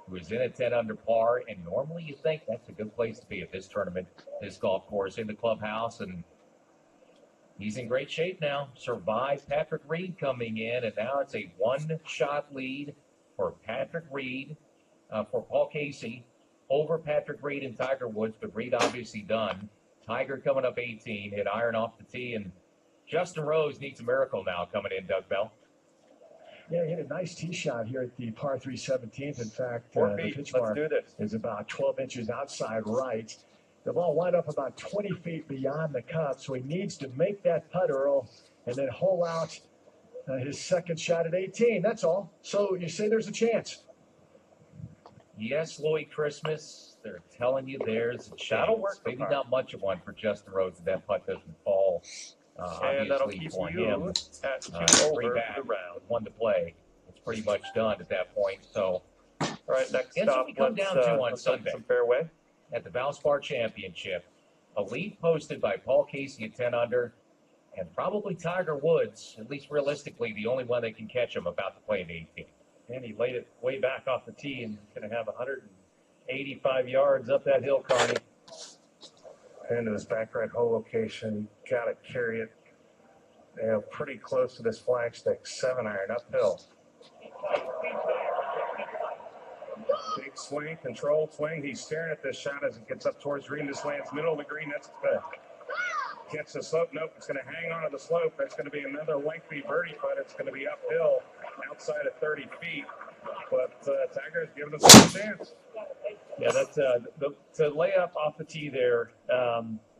Speaker 2: who is in at 10 under par, and normally you think that's a good place to be at this tournament, this golf course, in the clubhouse, and he's in great shape now. Survived Patrick Reed coming in, and now it's a one-shot lead for Patrick Reed, for Paul Casey, over Patrick Reed and Tiger Woods, but Reed obviously done. Tiger coming up 18, hit iron off the tee, and Justin Rose needs a miracle now coming in, Doug Bell.
Speaker 6: Yeah, he hit a nice tee shot here at the par 3 17th. In fact,
Speaker 2: 4
Speaker 6: the
Speaker 2: feet.
Speaker 6: pitch
Speaker 2: Let's
Speaker 6: mark
Speaker 2: do this.
Speaker 6: is about 12 inches outside right. The ball wound up about 20 feet beyond the cup, so he needs to make that putt, Earl, and then hole out his second shot at 18. That's all. So you say there's a chance.
Speaker 2: Yes, Louis Christmas, they're telling you there's a chance.
Speaker 9: That'll work for
Speaker 2: Maybe
Speaker 9: Mark.
Speaker 2: not much of one for Justin Rose if that putt doesn't fall.
Speaker 9: And that'll
Speaker 2: Obviously
Speaker 9: keep
Speaker 2: for
Speaker 9: you
Speaker 2: him,
Speaker 9: at 2
Speaker 2: three
Speaker 9: over
Speaker 2: back,
Speaker 9: the round.
Speaker 2: 1 to play. It's pretty much done at that point. So
Speaker 9: All right, next
Speaker 2: Guess what
Speaker 9: stop,
Speaker 2: we come
Speaker 9: let's,
Speaker 2: down to on
Speaker 9: let's look at
Speaker 2: Sunday?
Speaker 9: some fairway.
Speaker 2: at the Valspar Championship, a lead posted by Paul Casey at 10 under, and probably Tiger Woods, at least realistically, the only one that can catch him about to play at 18.
Speaker 5: And he laid it way back off the tee and going to have 185 yards up that hill, Carney.
Speaker 1: Into this back right hole location, got to carry it, pretty close to this flagstick. 7-iron uphill. Big swing, controlled swing. He's staring at this shot as it gets up towards green. This lands middle of the green. That's good. Gets the slope. Nope, it's going to hang on to the slope. That's going to be another lengthy birdie putt. It's going to be uphill outside of 30 feet. But Tiger's giving us a chance.
Speaker 5: Yeah, that's to lay up off the tee there.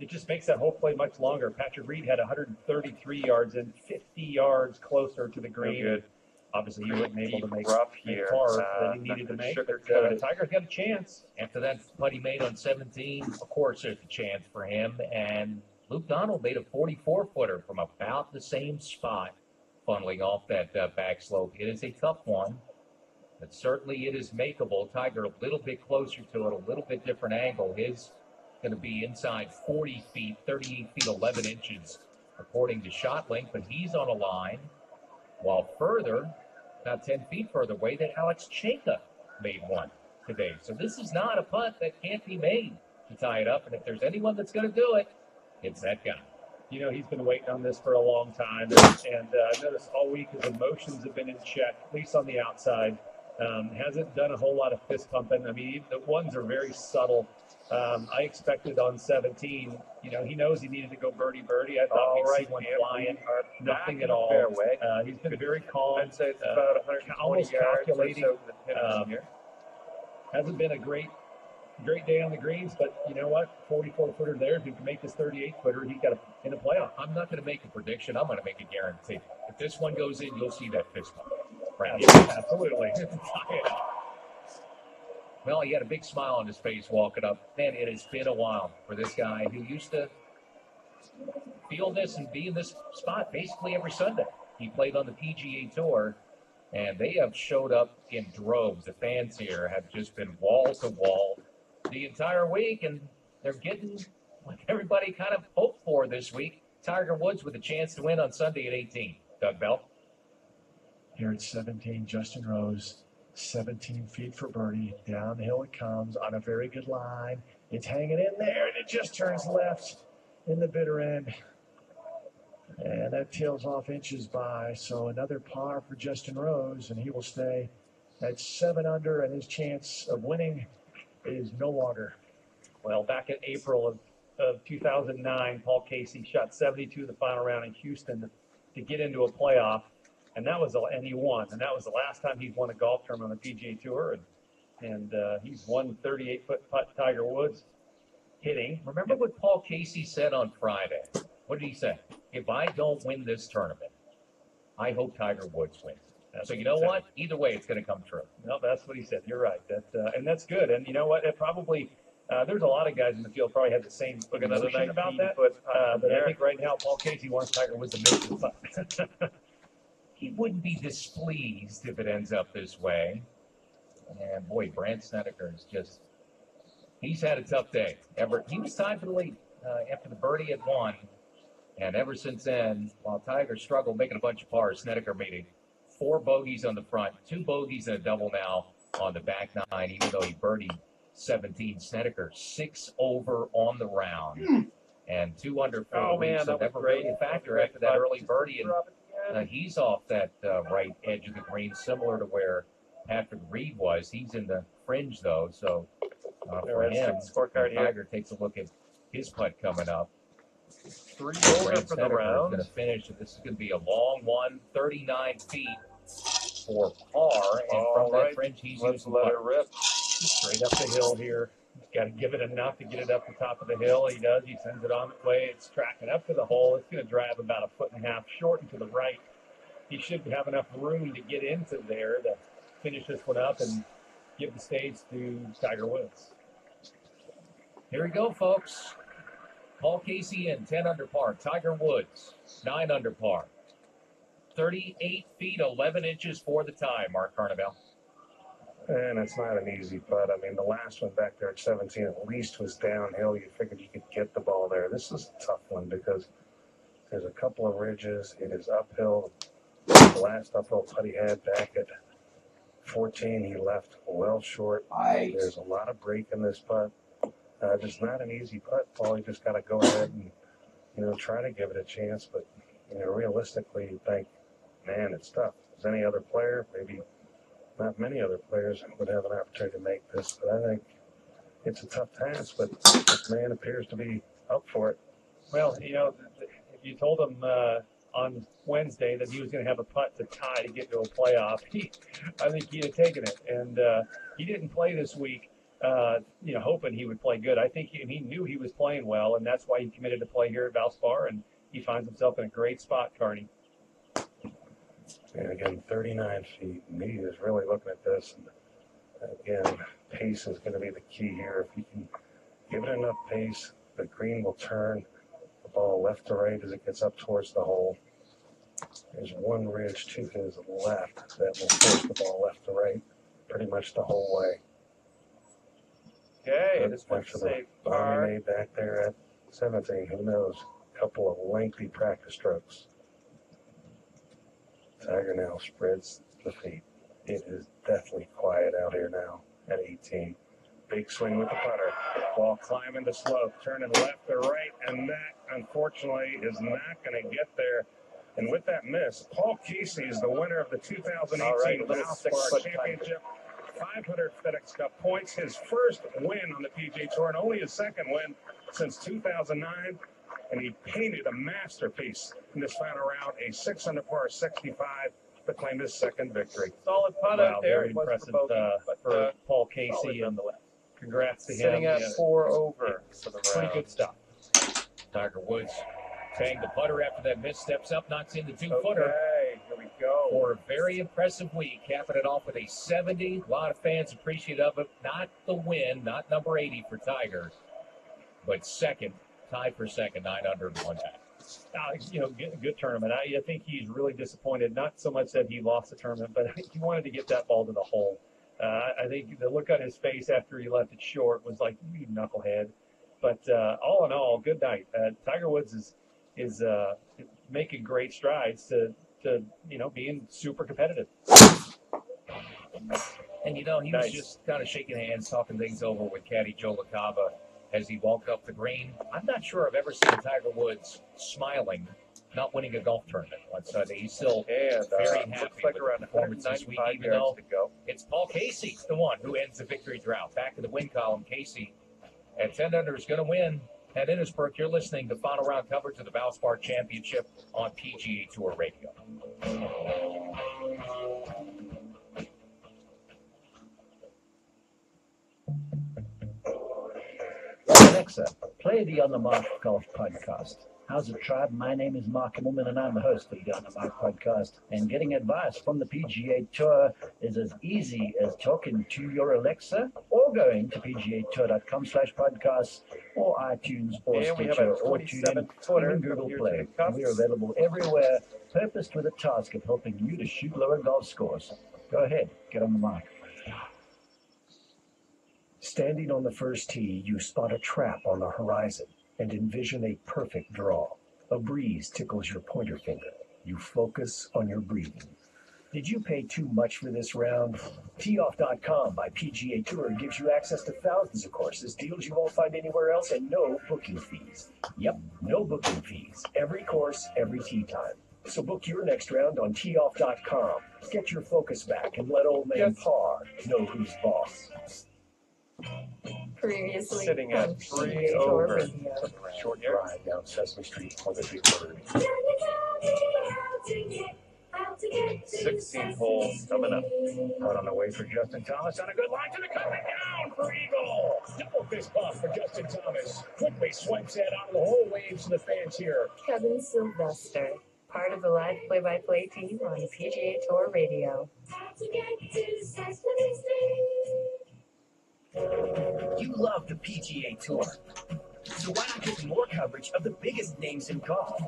Speaker 5: It just makes that whole play much longer. Patrick Reed had 133 yards and 50 yards closer to the green.
Speaker 9: No good.
Speaker 5: Obviously, he wasn't able to make
Speaker 9: rough
Speaker 5: make
Speaker 9: here.
Speaker 5: par that he needed to
Speaker 9: nothing
Speaker 5: make. But
Speaker 9: sugar-coated.
Speaker 5: Tiger's got a chance.
Speaker 2: After that putt he made on 17, of course there's a chance for him. And Luke Donald made a 44-footer from about the same spot, funneling off that back slope. It is a tough one, but certainly it is makeable. Tiger a little bit closer to it, a little bit different angle. His going to be inside 40 feet, 38 feet, 11 inches, according to ShotLink. But he's on a line, while further, about 10 feet further away, that Alex Cheka made one today. So this is not a putt that can't be made to tie it up. And if there's anyone that's going to do it, it's that guy.
Speaker 5: You know, he's been waiting on this for a long time. And I noticed all week his emotions have been in check, at least on the outside. Hasn't done a whole lot of fist pumping. I mean, the ones are very subtle. I expected on 17, you know, he knows he needed to go birdie. I thought we'd see one flying. Nothing at all.
Speaker 9: Fairway.
Speaker 5: He's been very calm.
Speaker 9: I'd say it's about 120
Speaker 5: almost
Speaker 9: yards or
Speaker 5: calculating.
Speaker 9: so from the pin here.
Speaker 5: Hasn't been a great day on the greens, but you know what? 44-footer there. If he can make this 38-footer, he's got in a playoff.
Speaker 2: I'm not going to make a prediction. I'm going to make a guarantee. If this one goes in, you'll see that fist bump. Right.
Speaker 5: Absolutely.
Speaker 2: Well, he had a big smile on his face walking up. Man, it has been a while for this guy who used to feel this and be in this spot basically every Sunday. He played on the PGA Tour, and they have showed up in droves. The fans here have just been wall to wall the entire week, and they're getting what everybody kind of hoped for this week. Tiger Woods with a chance to win on Sunday at 18. Doug Bell.
Speaker 6: Here at 17, Justin Rose, 17 feet for birdie. Down the hill it comes on a very good line. It's hanging in there, and it just turns left in the bitter end. And that tails off inches by. So another par for Justin Rose, and he will stay at 7 under, and his chance of winning is no longer.
Speaker 5: Well, back in April of 2009, Paul Casey shot 72 in the final round in Houston to get into a playoff, and he won. And that was the last time he's won a golf tournament on the PGA Tour, and he's won 38-foot putt Tiger Woods hitting.
Speaker 2: Remember what Paul Casey said on Friday? What did he say? If I don't win this tournament, I hope Tiger Woods wins. So you know what? Either way, it's going to come true.
Speaker 5: No, that's what he said. You're right. And that's good. And you know what? It probably there's a lot of guys in the field probably had the same emotion about that. But I think right now Paul Casey wants Tiger Woods to miss the putt.
Speaker 2: He wouldn't be displeased if it ends up this way. And boy, Brandt Snedeker is he's had a tough day. He was tied for the lead after the birdie had won. And ever since then, while Tiger struggled making a bunch of pars, Snedeker made 4 bogeys on the front, 2 bogeys and a double now on the back 9, even though he birdied 17. Snedeker 6 over on the round and 2 under 4.
Speaker 5: Oh, man,
Speaker 2: so
Speaker 5: that was
Speaker 2: never
Speaker 5: great.
Speaker 2: really a factor after that early birdie. And he's off that right edge of the green, similar to where Patrick Reed was. He's in the fringe, though. So for him, Tiger takes a look at his putt coming up.
Speaker 5: 3 over for the round.
Speaker 2: Going to finish. This is going to be a long one, 39 feet for par. And from that fringe, he's using
Speaker 5: let it rip. Straight up the hill here. He's got to give it enough to get it up the top of the hill. He does. He sends it on its way. It's tracking up to the hole. It's going to drive about a 1.5 foot short and to the right. He should have enough room to get into there to finish this one up and give the stage to Tiger Woods.
Speaker 2: Here we go, folks. Paul Casey in 10 under par. Tiger Woods, 9 under par. 38 feet, 11 inches for the tie, Mark Carnevale.
Speaker 1: And it's not an easy putt. I mean, the last one back there at 17 at least was downhill. You figured you could get the ball there. This is a tough one because there's a couple of ridges. It is uphill. The last uphill putt he had back at 14, he left well short. There's a lot of break in this putt. Just not an easy putt, Paul. You just got to go ahead and, try to give it a chance. But, realistically, you think, man, it's tough. As any other player, maybe not many other players would have an opportunity to make this. But I think it's a tough task. But this man appears to be up for it.
Speaker 5: Well, if you told him on Wednesday that he was going to have a putt to tie to get to a playoff, I think he'd have taken it. And he didn't play this week. Hoping he would play good. I think he knew he was playing well, and that's why he committed to play here at Valspar, and he finds himself in a great spot, Carney.
Speaker 1: And again, 39 feet. And he is really looking at this. And again, pace is going to be the key here. If you can give it enough pace, the green will turn the ball left to right as it gets up towards the hole. There's one ridge to his left that will force the ball left to right pretty much the whole way.
Speaker 5: Okay, this one's safe.
Speaker 1: Bogey made back there at 17. Who knows? A couple of lengthy practice strokes. Tiger now spreads the feet. It is deathly quiet out here now at 18. Big swing with the putter. Ball climbing the slope, turning left to right, and that, unfortunately, is not going to get there. And with that miss, Paul Casey is the winner of the 2018 Valspar Championship. 500 FedEx Cup points, his first win on the PGA Tour, and only his second win since 2009. And he painted a masterpiece in this final round, a 6 under par 65 to claim his second victory.
Speaker 5: Solid putt out there.
Speaker 2: Very impressive
Speaker 5: for Paul Casey. And congrats to him.
Speaker 11: Sitting at 4 over for the round.
Speaker 5: Pretty good stuff.
Speaker 2: Tiger Woods banged the putter after that miss, steps up, knocks in the 2-footer.
Speaker 5: Okay, here we go.
Speaker 2: For a very impressive week, capping it off with a 70. A lot of fans appreciative of it. Not the win, not number 80 for Tiger, but second, tied for second, 9 under and 1 back.
Speaker 5: Good tournament. I think he's really disappointed. Not so much that he lost the tournament, but he wanted to get that ball to the hole. I think the look on his face after he left it short was like, you knucklehead. But all in all, good night. Tiger Woods is making great strides to being super competitive.
Speaker 2: And he was just kind of shaking hands, talking things over with caddy Joe LaCava as he walked up the green. I'm not sure I've ever seen Tiger Woods smiling, not winning a golf tournament on Sunday. He's still very happy
Speaker 5: looks like
Speaker 2: with
Speaker 5: around
Speaker 2: the performance this week, even though
Speaker 5: to go.
Speaker 2: it's Paul Casey, the one who ends the victory drought. Back in the win column, Casey at 10 under is going to win at Innisbrook. You're listening to final round coverage of the Valspar Championship on PGA Tour Radio.
Speaker 13: Alexa, play the On the Mark Golf Podcast. How's it, tribe? My name is Mark Immelman, and I'm the host of the On the Mark Podcast. And getting advice from the PGA Tour is as easy as talking to your Alexa or going to pgatour.com/podcasts or iTunes or Stitcher or TuneIn or even Google Play. We are available everywhere, purposed with a task of helping you to shoot lower golf scores. Go ahead, get on the mark.
Speaker 6: Standing on the first tee, you spot a trap on the horizon and envision a perfect draw. A breeze tickles your pointer finger. You focus on your breathing. Did you pay too much for this round? Teeoff.com by PGA Tour gives you access to thousands of courses, deals you won't find anywhere else, and no booking fees. Yep, no booking fees. Every course, every tee time. So book your next round on Teeoff.com. Get your focus back and let old man Parr know who's boss.
Speaker 4: Previously
Speaker 5: Sitting
Speaker 4: on
Speaker 5: at 3
Speaker 4: PGA Tour
Speaker 5: over.
Speaker 4: Radio.
Speaker 6: Short drive down Sesame Street for the big bird.
Speaker 5: 16th hole coming up.
Speaker 6: Out on the way for Justin Thomas on a good line to the coming down for Eagle. Double fist bump for Justin Thomas. Quickly swipes that out of the hole, waves to the fans here.
Speaker 4: Kevin Sylvester, part of the live play-by-play team on PGA Tour Radio.
Speaker 12: You love the PGA Tour, so why not get more coverage of the biggest names in golf?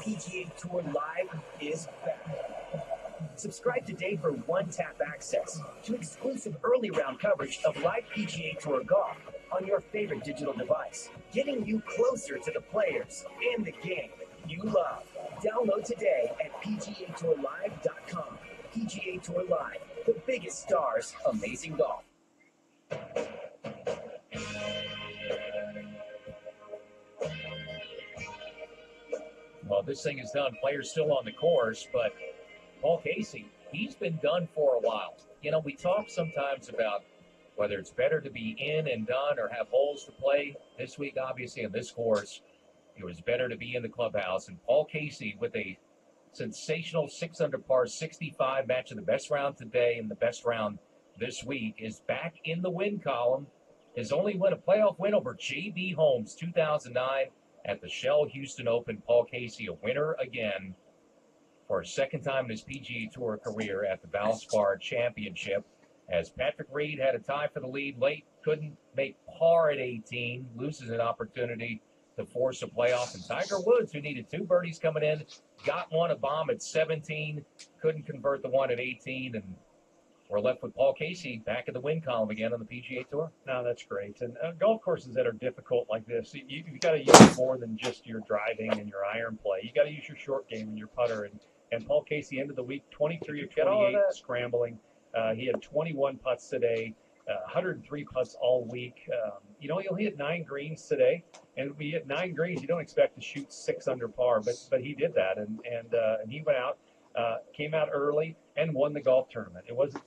Speaker 12: PGA Tour Live is back. Subscribe today for one-tap access to exclusive early round coverage of live PGA Tour golf on your favorite digital device, getting you closer to the players and the game you love. Download today at PGATourLive.com. PGA Tour Live, the biggest stars, amazing golf.
Speaker 2: Well, this thing is done. Players still on the course, but Paul Casey, he's been done for a while. We talk sometimes about whether it's better to be in and done or have holes to play. This week, obviously, on this course, it was better to be in the clubhouse. And Paul Casey, with a sensational 6 under par 65, matching the best round today and the best round this week, is back in the win column. His only win, a playoff win over J.B. Holmes, 2009 at the Shell Houston Open. Paul Casey, a winner again for a second time in his PGA Tour career at the Valspar Championship. As Patrick Reed had a tie for the lead late, couldn't make par at 18, loses an opportunity to force a playoff. And Tiger Woods, who needed 2 birdies coming in, got one, a bomb at 17, couldn't convert the one at 18, and we're left with Paul Casey back in the win column again on the PGA Tour.
Speaker 5: No, that's great. And golf courses that are difficult like this, you've got to use more than just your driving and your iron play. You got to use your short game and your putter. And Paul Casey ended the week 23 of 28 scrambling. He had 21 putts today, 103 putts all week. He only hit 9 greens today, and we hit 9 greens. You don't expect to shoot 6 under par, but he did that, and he went out. Came out early and won the golf tournament. It wasn't,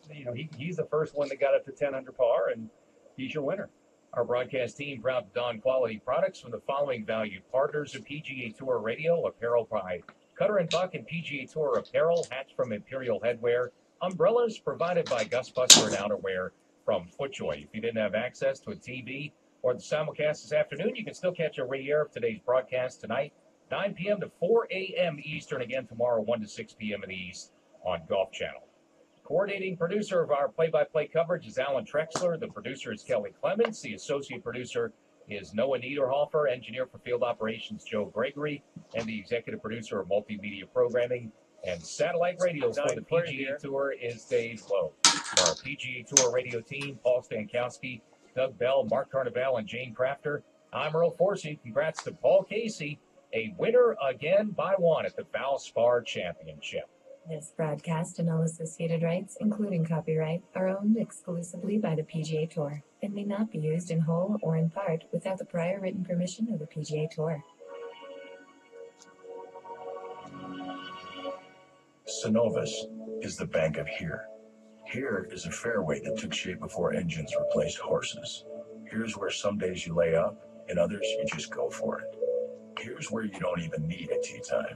Speaker 5: he's the first one that got up to 10 under par, and he's your winner.
Speaker 2: Our broadcast team proud to don quality products from the following valued partners of PGA Tour Radio: Apparel by Cutter and Buck and PGA Tour Apparel, hats from Imperial Headwear, umbrellas provided by Gus Buster, and outerwear from FootJoy. If you didn't have access to a TV or the simulcast this afternoon, you can still catch a re-air of today's broadcast tonight, 9 p.m. to 4 a.m. Eastern, again tomorrow, 1 to 6 p.m. in the East on Golf Channel. Coordinating producer of our play-by-play coverage is Alan Trexler. The producer is Kelly Clements. The associate producer is Noah Niederhofer. Engineer for field operations, Joe Gregory. And the executive producer of multimedia programming and satellite radio for the PGA Tour is Dave Lowe. For our PGA Tour radio team, Paul Stankowski Doug Bell, Mark Carnevale, and Jane Crafter. I'm Earl Forsey. Congrats to Paul Casey, a winner again by one at the Valspar Championship.
Speaker 4: This broadcast and all associated rights, including copyright, are owned exclusively by the PGA Tour and may not be used in whole or in part without the prior written permission of the PGA Tour.
Speaker 8: Synovus is the bank of here. Here is a fairway that took shape before engines replaced horses. Here's where some days you lay up, and others you just go for it. Here's where you don't even need a tee time.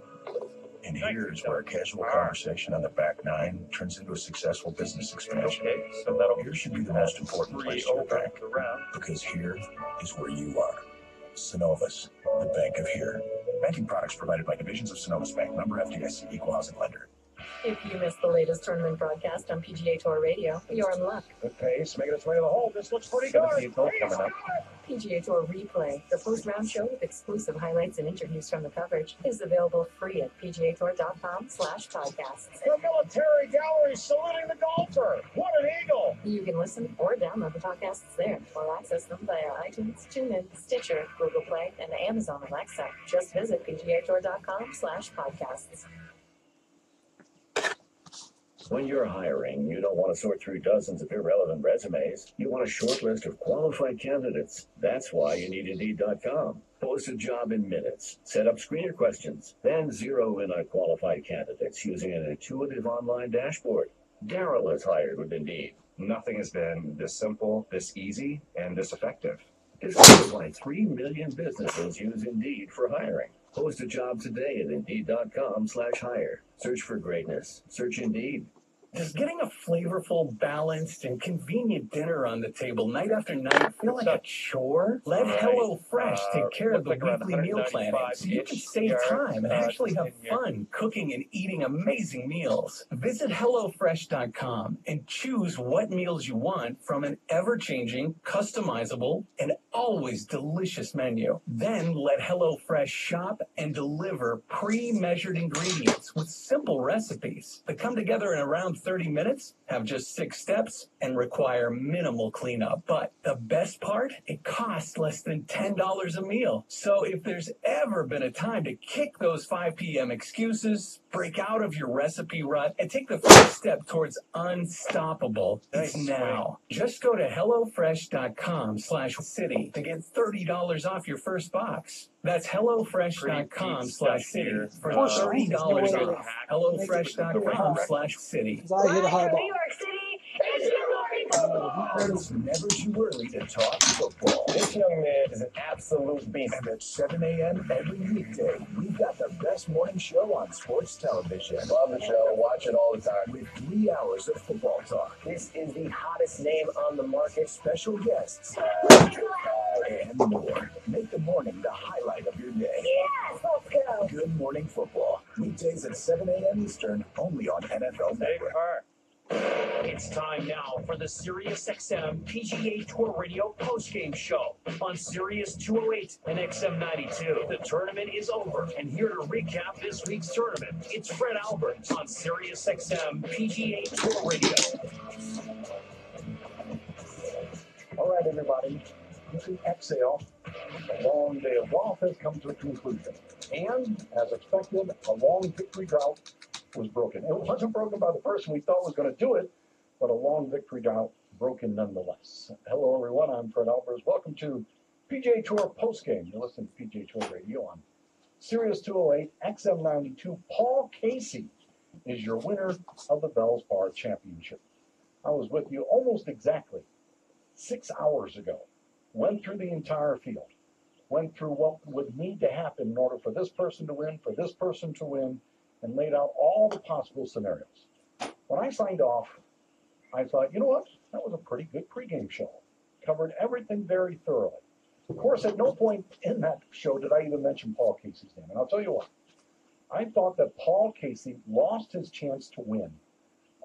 Speaker 8: And here's where a casual conversation on the back nine turns into a successful business expansion.
Speaker 5: Okay, so that'll
Speaker 8: Here should be the most important place to your bank,
Speaker 5: the round.
Speaker 8: because here is where you are. Synovus, the bank of here. Banking products provided by divisions of Synovus Bank, member FDIC, equal housing lender.
Speaker 4: If you missed the latest tournament broadcast on PGA Tour Radio, you're in luck.
Speaker 1: Good pace, making its way to the hole. This looks pretty good.
Speaker 5: 17th hole coming up.
Speaker 4: PGA Tour Replay, the post-round show with exclusive highlights and interviews from the coverage, is available free at pgatour.com/podcasts.
Speaker 1: The military gallery saluting the golfer. What an eagle!
Speaker 4: You can listen or download the podcasts there, or access them via iTunes, TuneIn, Stitcher, Google Play, and Amazon Alexa. Just visit pgatour.com/podcasts.
Speaker 9: When you're hiring, you don't want to sort through dozens of irrelevant resumes. You want a short list of qualified candidates. That's why you need Indeed.com. Post a job in minutes. Set up screener questions. Then zero in on qualified candidates using an intuitive online dashboard. Daryl is hired with Indeed.
Speaker 14: Nothing has been this simple, this easy, and this effective.
Speaker 9: Discover why 3 million businesses use Indeed for hiring. Post a job today at Indeed.com/hire. Search for greatness. Search Indeed.
Speaker 15: Does getting a flavorful, balanced, and convenient dinner on the table night after night feel like a chore? Let HelloFresh take care of the weekly meal planning so you can save time and actually have fun cooking and eating amazing meals. Visit HelloFresh.com and choose what meals you want from an ever-changing, customizable, and always delicious menu. Then let HelloFresh shop and deliver pre-measured ingredients with simple recipes that come together in around 30 minutes, have just 6 steps, and require minimal cleanup. But the best part? It costs less than $10 a meal. So if there's ever been a time to kick those 5 p.m. excuses, break out of your recipe rut, and take the first step towards unstoppable, it's now. Just go to HelloFresh.com/city to get $30 off your first box. That's HelloFresh.com/city for $30 off. HelloFresh.com/city.
Speaker 16: I hit a high ball.
Speaker 9: New York City, it's It's never too early to talk football.
Speaker 6: This young man is an absolute beast.
Speaker 9: And at 7 a.m. every weekday, we've got the best morning show on sports television.
Speaker 6: Love the show. Watch it all the time.
Speaker 9: With 3 hours of football talk.
Speaker 6: This is the hottest name on the market.
Speaker 9: Special guests. And more. Make the morning the highlight of your day.
Speaker 16: Yes, let's go.
Speaker 9: Good Morning Football. Weekdays at 7 a.m. Eastern, only on NFL Network.
Speaker 17: It's time now for the SiriusXM PGA Tour Radio postgame show on Sirius 208 and XM 92. The tournament is over, and here to recap this week's tournament, it's Fred Albert on SiriusXM PGA Tour Radio.
Speaker 6: All right, everybody. You can exhale. A long day of golf has come to a conclusion. And, as expected, a long victory drought was broken. It wasn't broken by the person we thought was going to do it, but a long victory drought broken nonetheless. Hello, everyone. I'm Fred Albers. Welcome to PGA Tour Postgame. You're listening to PGA Tour Radio on Sirius 208, XM 92. Paul Casey is your winner of the Valspar Championship. I was with you almost exactly 6 hours ago. Went through the entire field. Went through what would need to happen in order for this person to win, for this person to win, and laid out all the possible scenarios. When I signed off, I thought, you know what? That was a pretty good pregame show. Covered everything very thoroughly. Of course, at no point in that show did I even mention Paul Casey's name. And I'll tell you what. I thought that Paul Casey lost his chance to win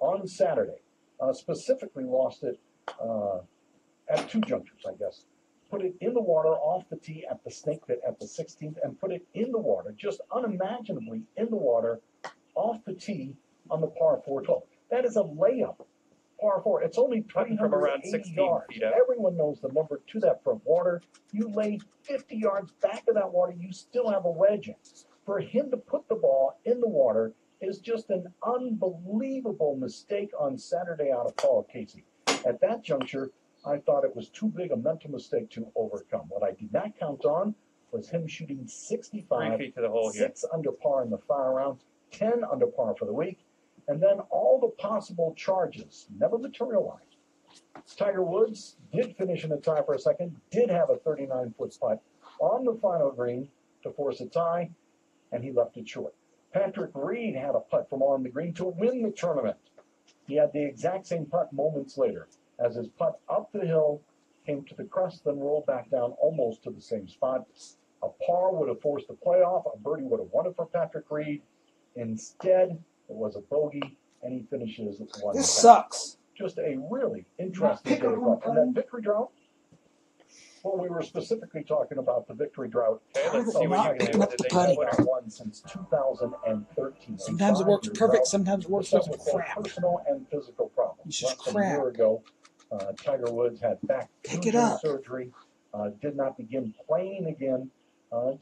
Speaker 6: on Saturday. Specifically lost it at two junctures, I guess. Put it in the water off the tee at the snake pit at the 16th and put it in the water, just unimaginably in the water, off the tee on the par 4 12. That is a layup par 4. It's only
Speaker 5: Putting from around
Speaker 6: 380
Speaker 5: 16
Speaker 6: yards.
Speaker 5: feet out.
Speaker 6: Everyone knows the number to that front water. You lay 50 yards back of that water, you still have a wedge in. For him to put the ball in the water is just an unbelievable mistake on Saturday out of Paul Casey. At that juncture, I thought it was too big a mental mistake to overcome. What I did not count on was him shooting 65,
Speaker 5: 3 feet to the hole here.
Speaker 6: 6 under par in the 5 rounds, 10 under par for the week, and then all the possible charges never materialized. Tiger Woods did finish in a tie for a second, did have a 39-foot putt on the final green to force a tie, and he left it short. Patrick Reed had a putt from on the green to win the tournament. He had the exact same putt moments later, as his putt up the hill came to the crest, then rolled back down almost to the same spot. A par would have forced the playoff. A birdie would have won it for Patrick Reed. Instead, it was a bogey, and he finishes at 1.
Speaker 18: This sucks.
Speaker 6: Just a really interesting day of golf. And that victory drought, well, we were specifically talking about the victory drought.
Speaker 5: Okay, let's see what you can do.
Speaker 6: They haven't won since 2013.
Speaker 18: Sometimes it works perfect, sometimes it works just crap.
Speaker 6: Personal and physical problems.
Speaker 18: It's just
Speaker 6: Less than a year
Speaker 18: crap.
Speaker 6: ago, Tiger Woods had back
Speaker 18: Pick it up.
Speaker 6: surgery, did not begin playing again,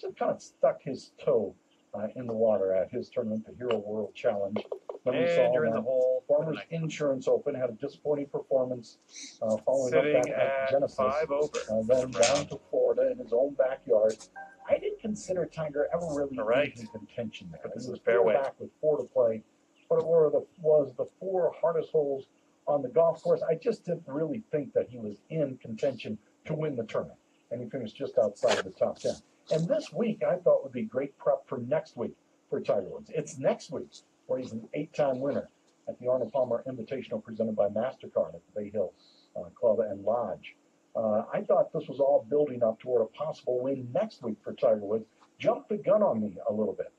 Speaker 6: just kind of stuck his toe in the water at his tournament, the Hero World Challenge. Then we saw
Speaker 5: And you're in the
Speaker 6: him
Speaker 5: hole.
Speaker 6: Farmers Insurance Open, had a disappointing performance following
Speaker 5: Sitting
Speaker 6: up that
Speaker 5: at
Speaker 6: Genesis,
Speaker 5: 5 over.
Speaker 6: then down to Florida in his own backyard. I didn't consider Tiger ever really in contention there.
Speaker 5: This
Speaker 6: He
Speaker 5: is
Speaker 6: was
Speaker 5: fairway.
Speaker 6: back with 4 to play, but it was the 4 hardest holes on the golf course. I just didn't really think that he was in contention to win the tournament, and he finished just outside of the top 10. And this week, I thought would be great prep for next week for Tiger Woods. It's next week where he's an 8-time winner at the Arnold Palmer Invitational presented by MasterCard at the Bay Hill Club and Lodge. I thought this was all building up toward a possible win next week for Tiger Woods. Jumped the gun on me a little bit.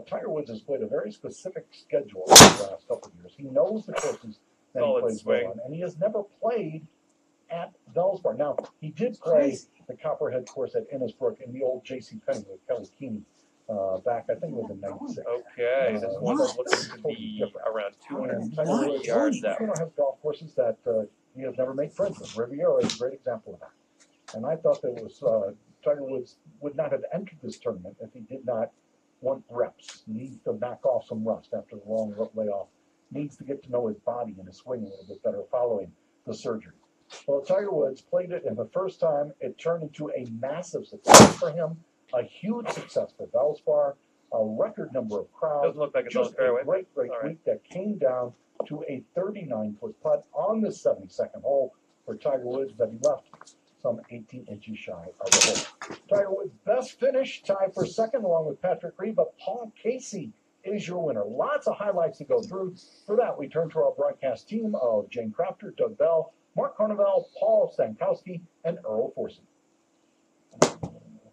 Speaker 6: Tiger Woods has played a very specific schedule over the last couple of years. He knows the courses that he
Speaker 5: Solid
Speaker 6: plays
Speaker 5: swing.
Speaker 6: well on, and he has never played at Valspar. Now, he did play the Copperhead course at Innisbrook in the old J.C. Penney with Kelly Keeney back, I think it was in 96.
Speaker 5: Okay, this one's looking to be around 240 yards out.
Speaker 6: Has golf courses that he has never made friends with. Riviera is a great example of that. And I thought that was Tiger Woods would not have entered this tournament if he did not want reps. He needs to knock off some rust after the long layoff. Needs to get to know his body and his swing a little bit better following the surgery. Well, Tiger Woods played it, and the first time it turned into a massive success for him, a huge success for Valspar, a record number of crowds.
Speaker 5: Doesn't look like it's
Speaker 6: just
Speaker 5: on fairway.
Speaker 6: a great
Speaker 5: All right.
Speaker 6: week that came down to a 39-foot putt on the 72nd hole for Tiger Woods that he left some 18 inches shy of the hole. Tiger Woods' best finish, tied for second along with Patrick Reed, but Paul Casey is your winner. Lots of highlights to go through. For that, we turn to our broadcast team of Jane Crafter, Doug Bell, Mark Carnevale, Paul Stankowski, and Earl Forsey.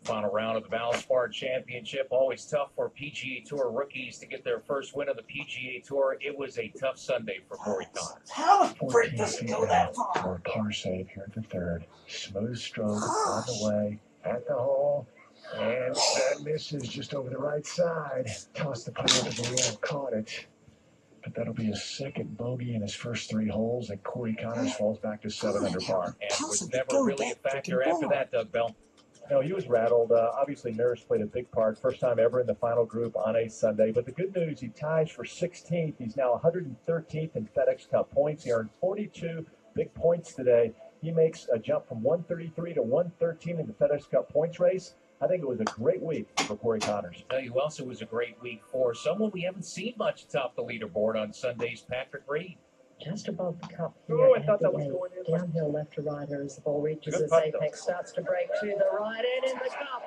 Speaker 2: Final round of the Valspar Championship. Always tough for PGA Tour rookies to get their first win of the PGA Tour. It was a tough Sunday for Corey Connors.
Speaker 18: How the frick does it go that far?
Speaker 6: For a par save here at the third. Smooth stroke on the way at the hole. And that misses just over the right side. Tossed the putt over the air, caught it. But that'll be his second bogey in his first 3 holes, and Corey Connors falls back to 7 under par.
Speaker 2: And was never really a factor after that, Doug Bell.
Speaker 5: No, he was rattled. Obviously, Nurse played a big part. First time ever in the final group on a Sunday. But the good news, he ties for 16th. He's now 113th in FedEx Cup points. He earned 42 big points today. He makes a jump from 133 to 113 in the FedEx Cup points race. I think it was a great week for Corey Connors.
Speaker 2: Tell you who else it was a great week for. Someone we haven't seen much atop the leaderboard on Sundays, Patrick Reed.
Speaker 3: Just above the cup here.
Speaker 5: Oh, I thought that was
Speaker 3: at the
Speaker 5: going
Speaker 3: eight. Downhill left to right as the ball reaches
Speaker 5: Good
Speaker 3: its
Speaker 5: putt,
Speaker 3: apex, starts to break to the right and in the cup.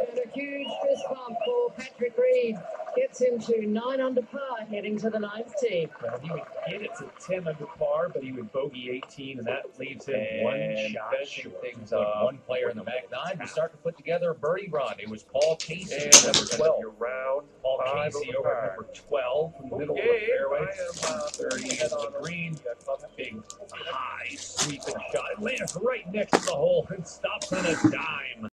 Speaker 3: And a huge fist bump for Patrick Reed. Gets him to 9 under par, heading to the 9th tee.
Speaker 5: Well, he would get it to 10 under par, but he would bogey 18, and that leaves him one shot
Speaker 2: finishing
Speaker 5: short.
Speaker 2: things up. One player in the Mac 9 to start to put together a birdie run. It was Paul Casey,
Speaker 5: And
Speaker 2: number
Speaker 5: that's
Speaker 2: 12.
Speaker 5: your round
Speaker 2: Paul
Speaker 5: 5
Speaker 2: Casey
Speaker 5: over
Speaker 2: over
Speaker 5: par.
Speaker 2: number 12 from the middle of the
Speaker 5: Okay,
Speaker 2: fairway.
Speaker 5: I am
Speaker 2: 30 on the green. Big high sweeping shot. It lands right next to the hole and stops on a dime.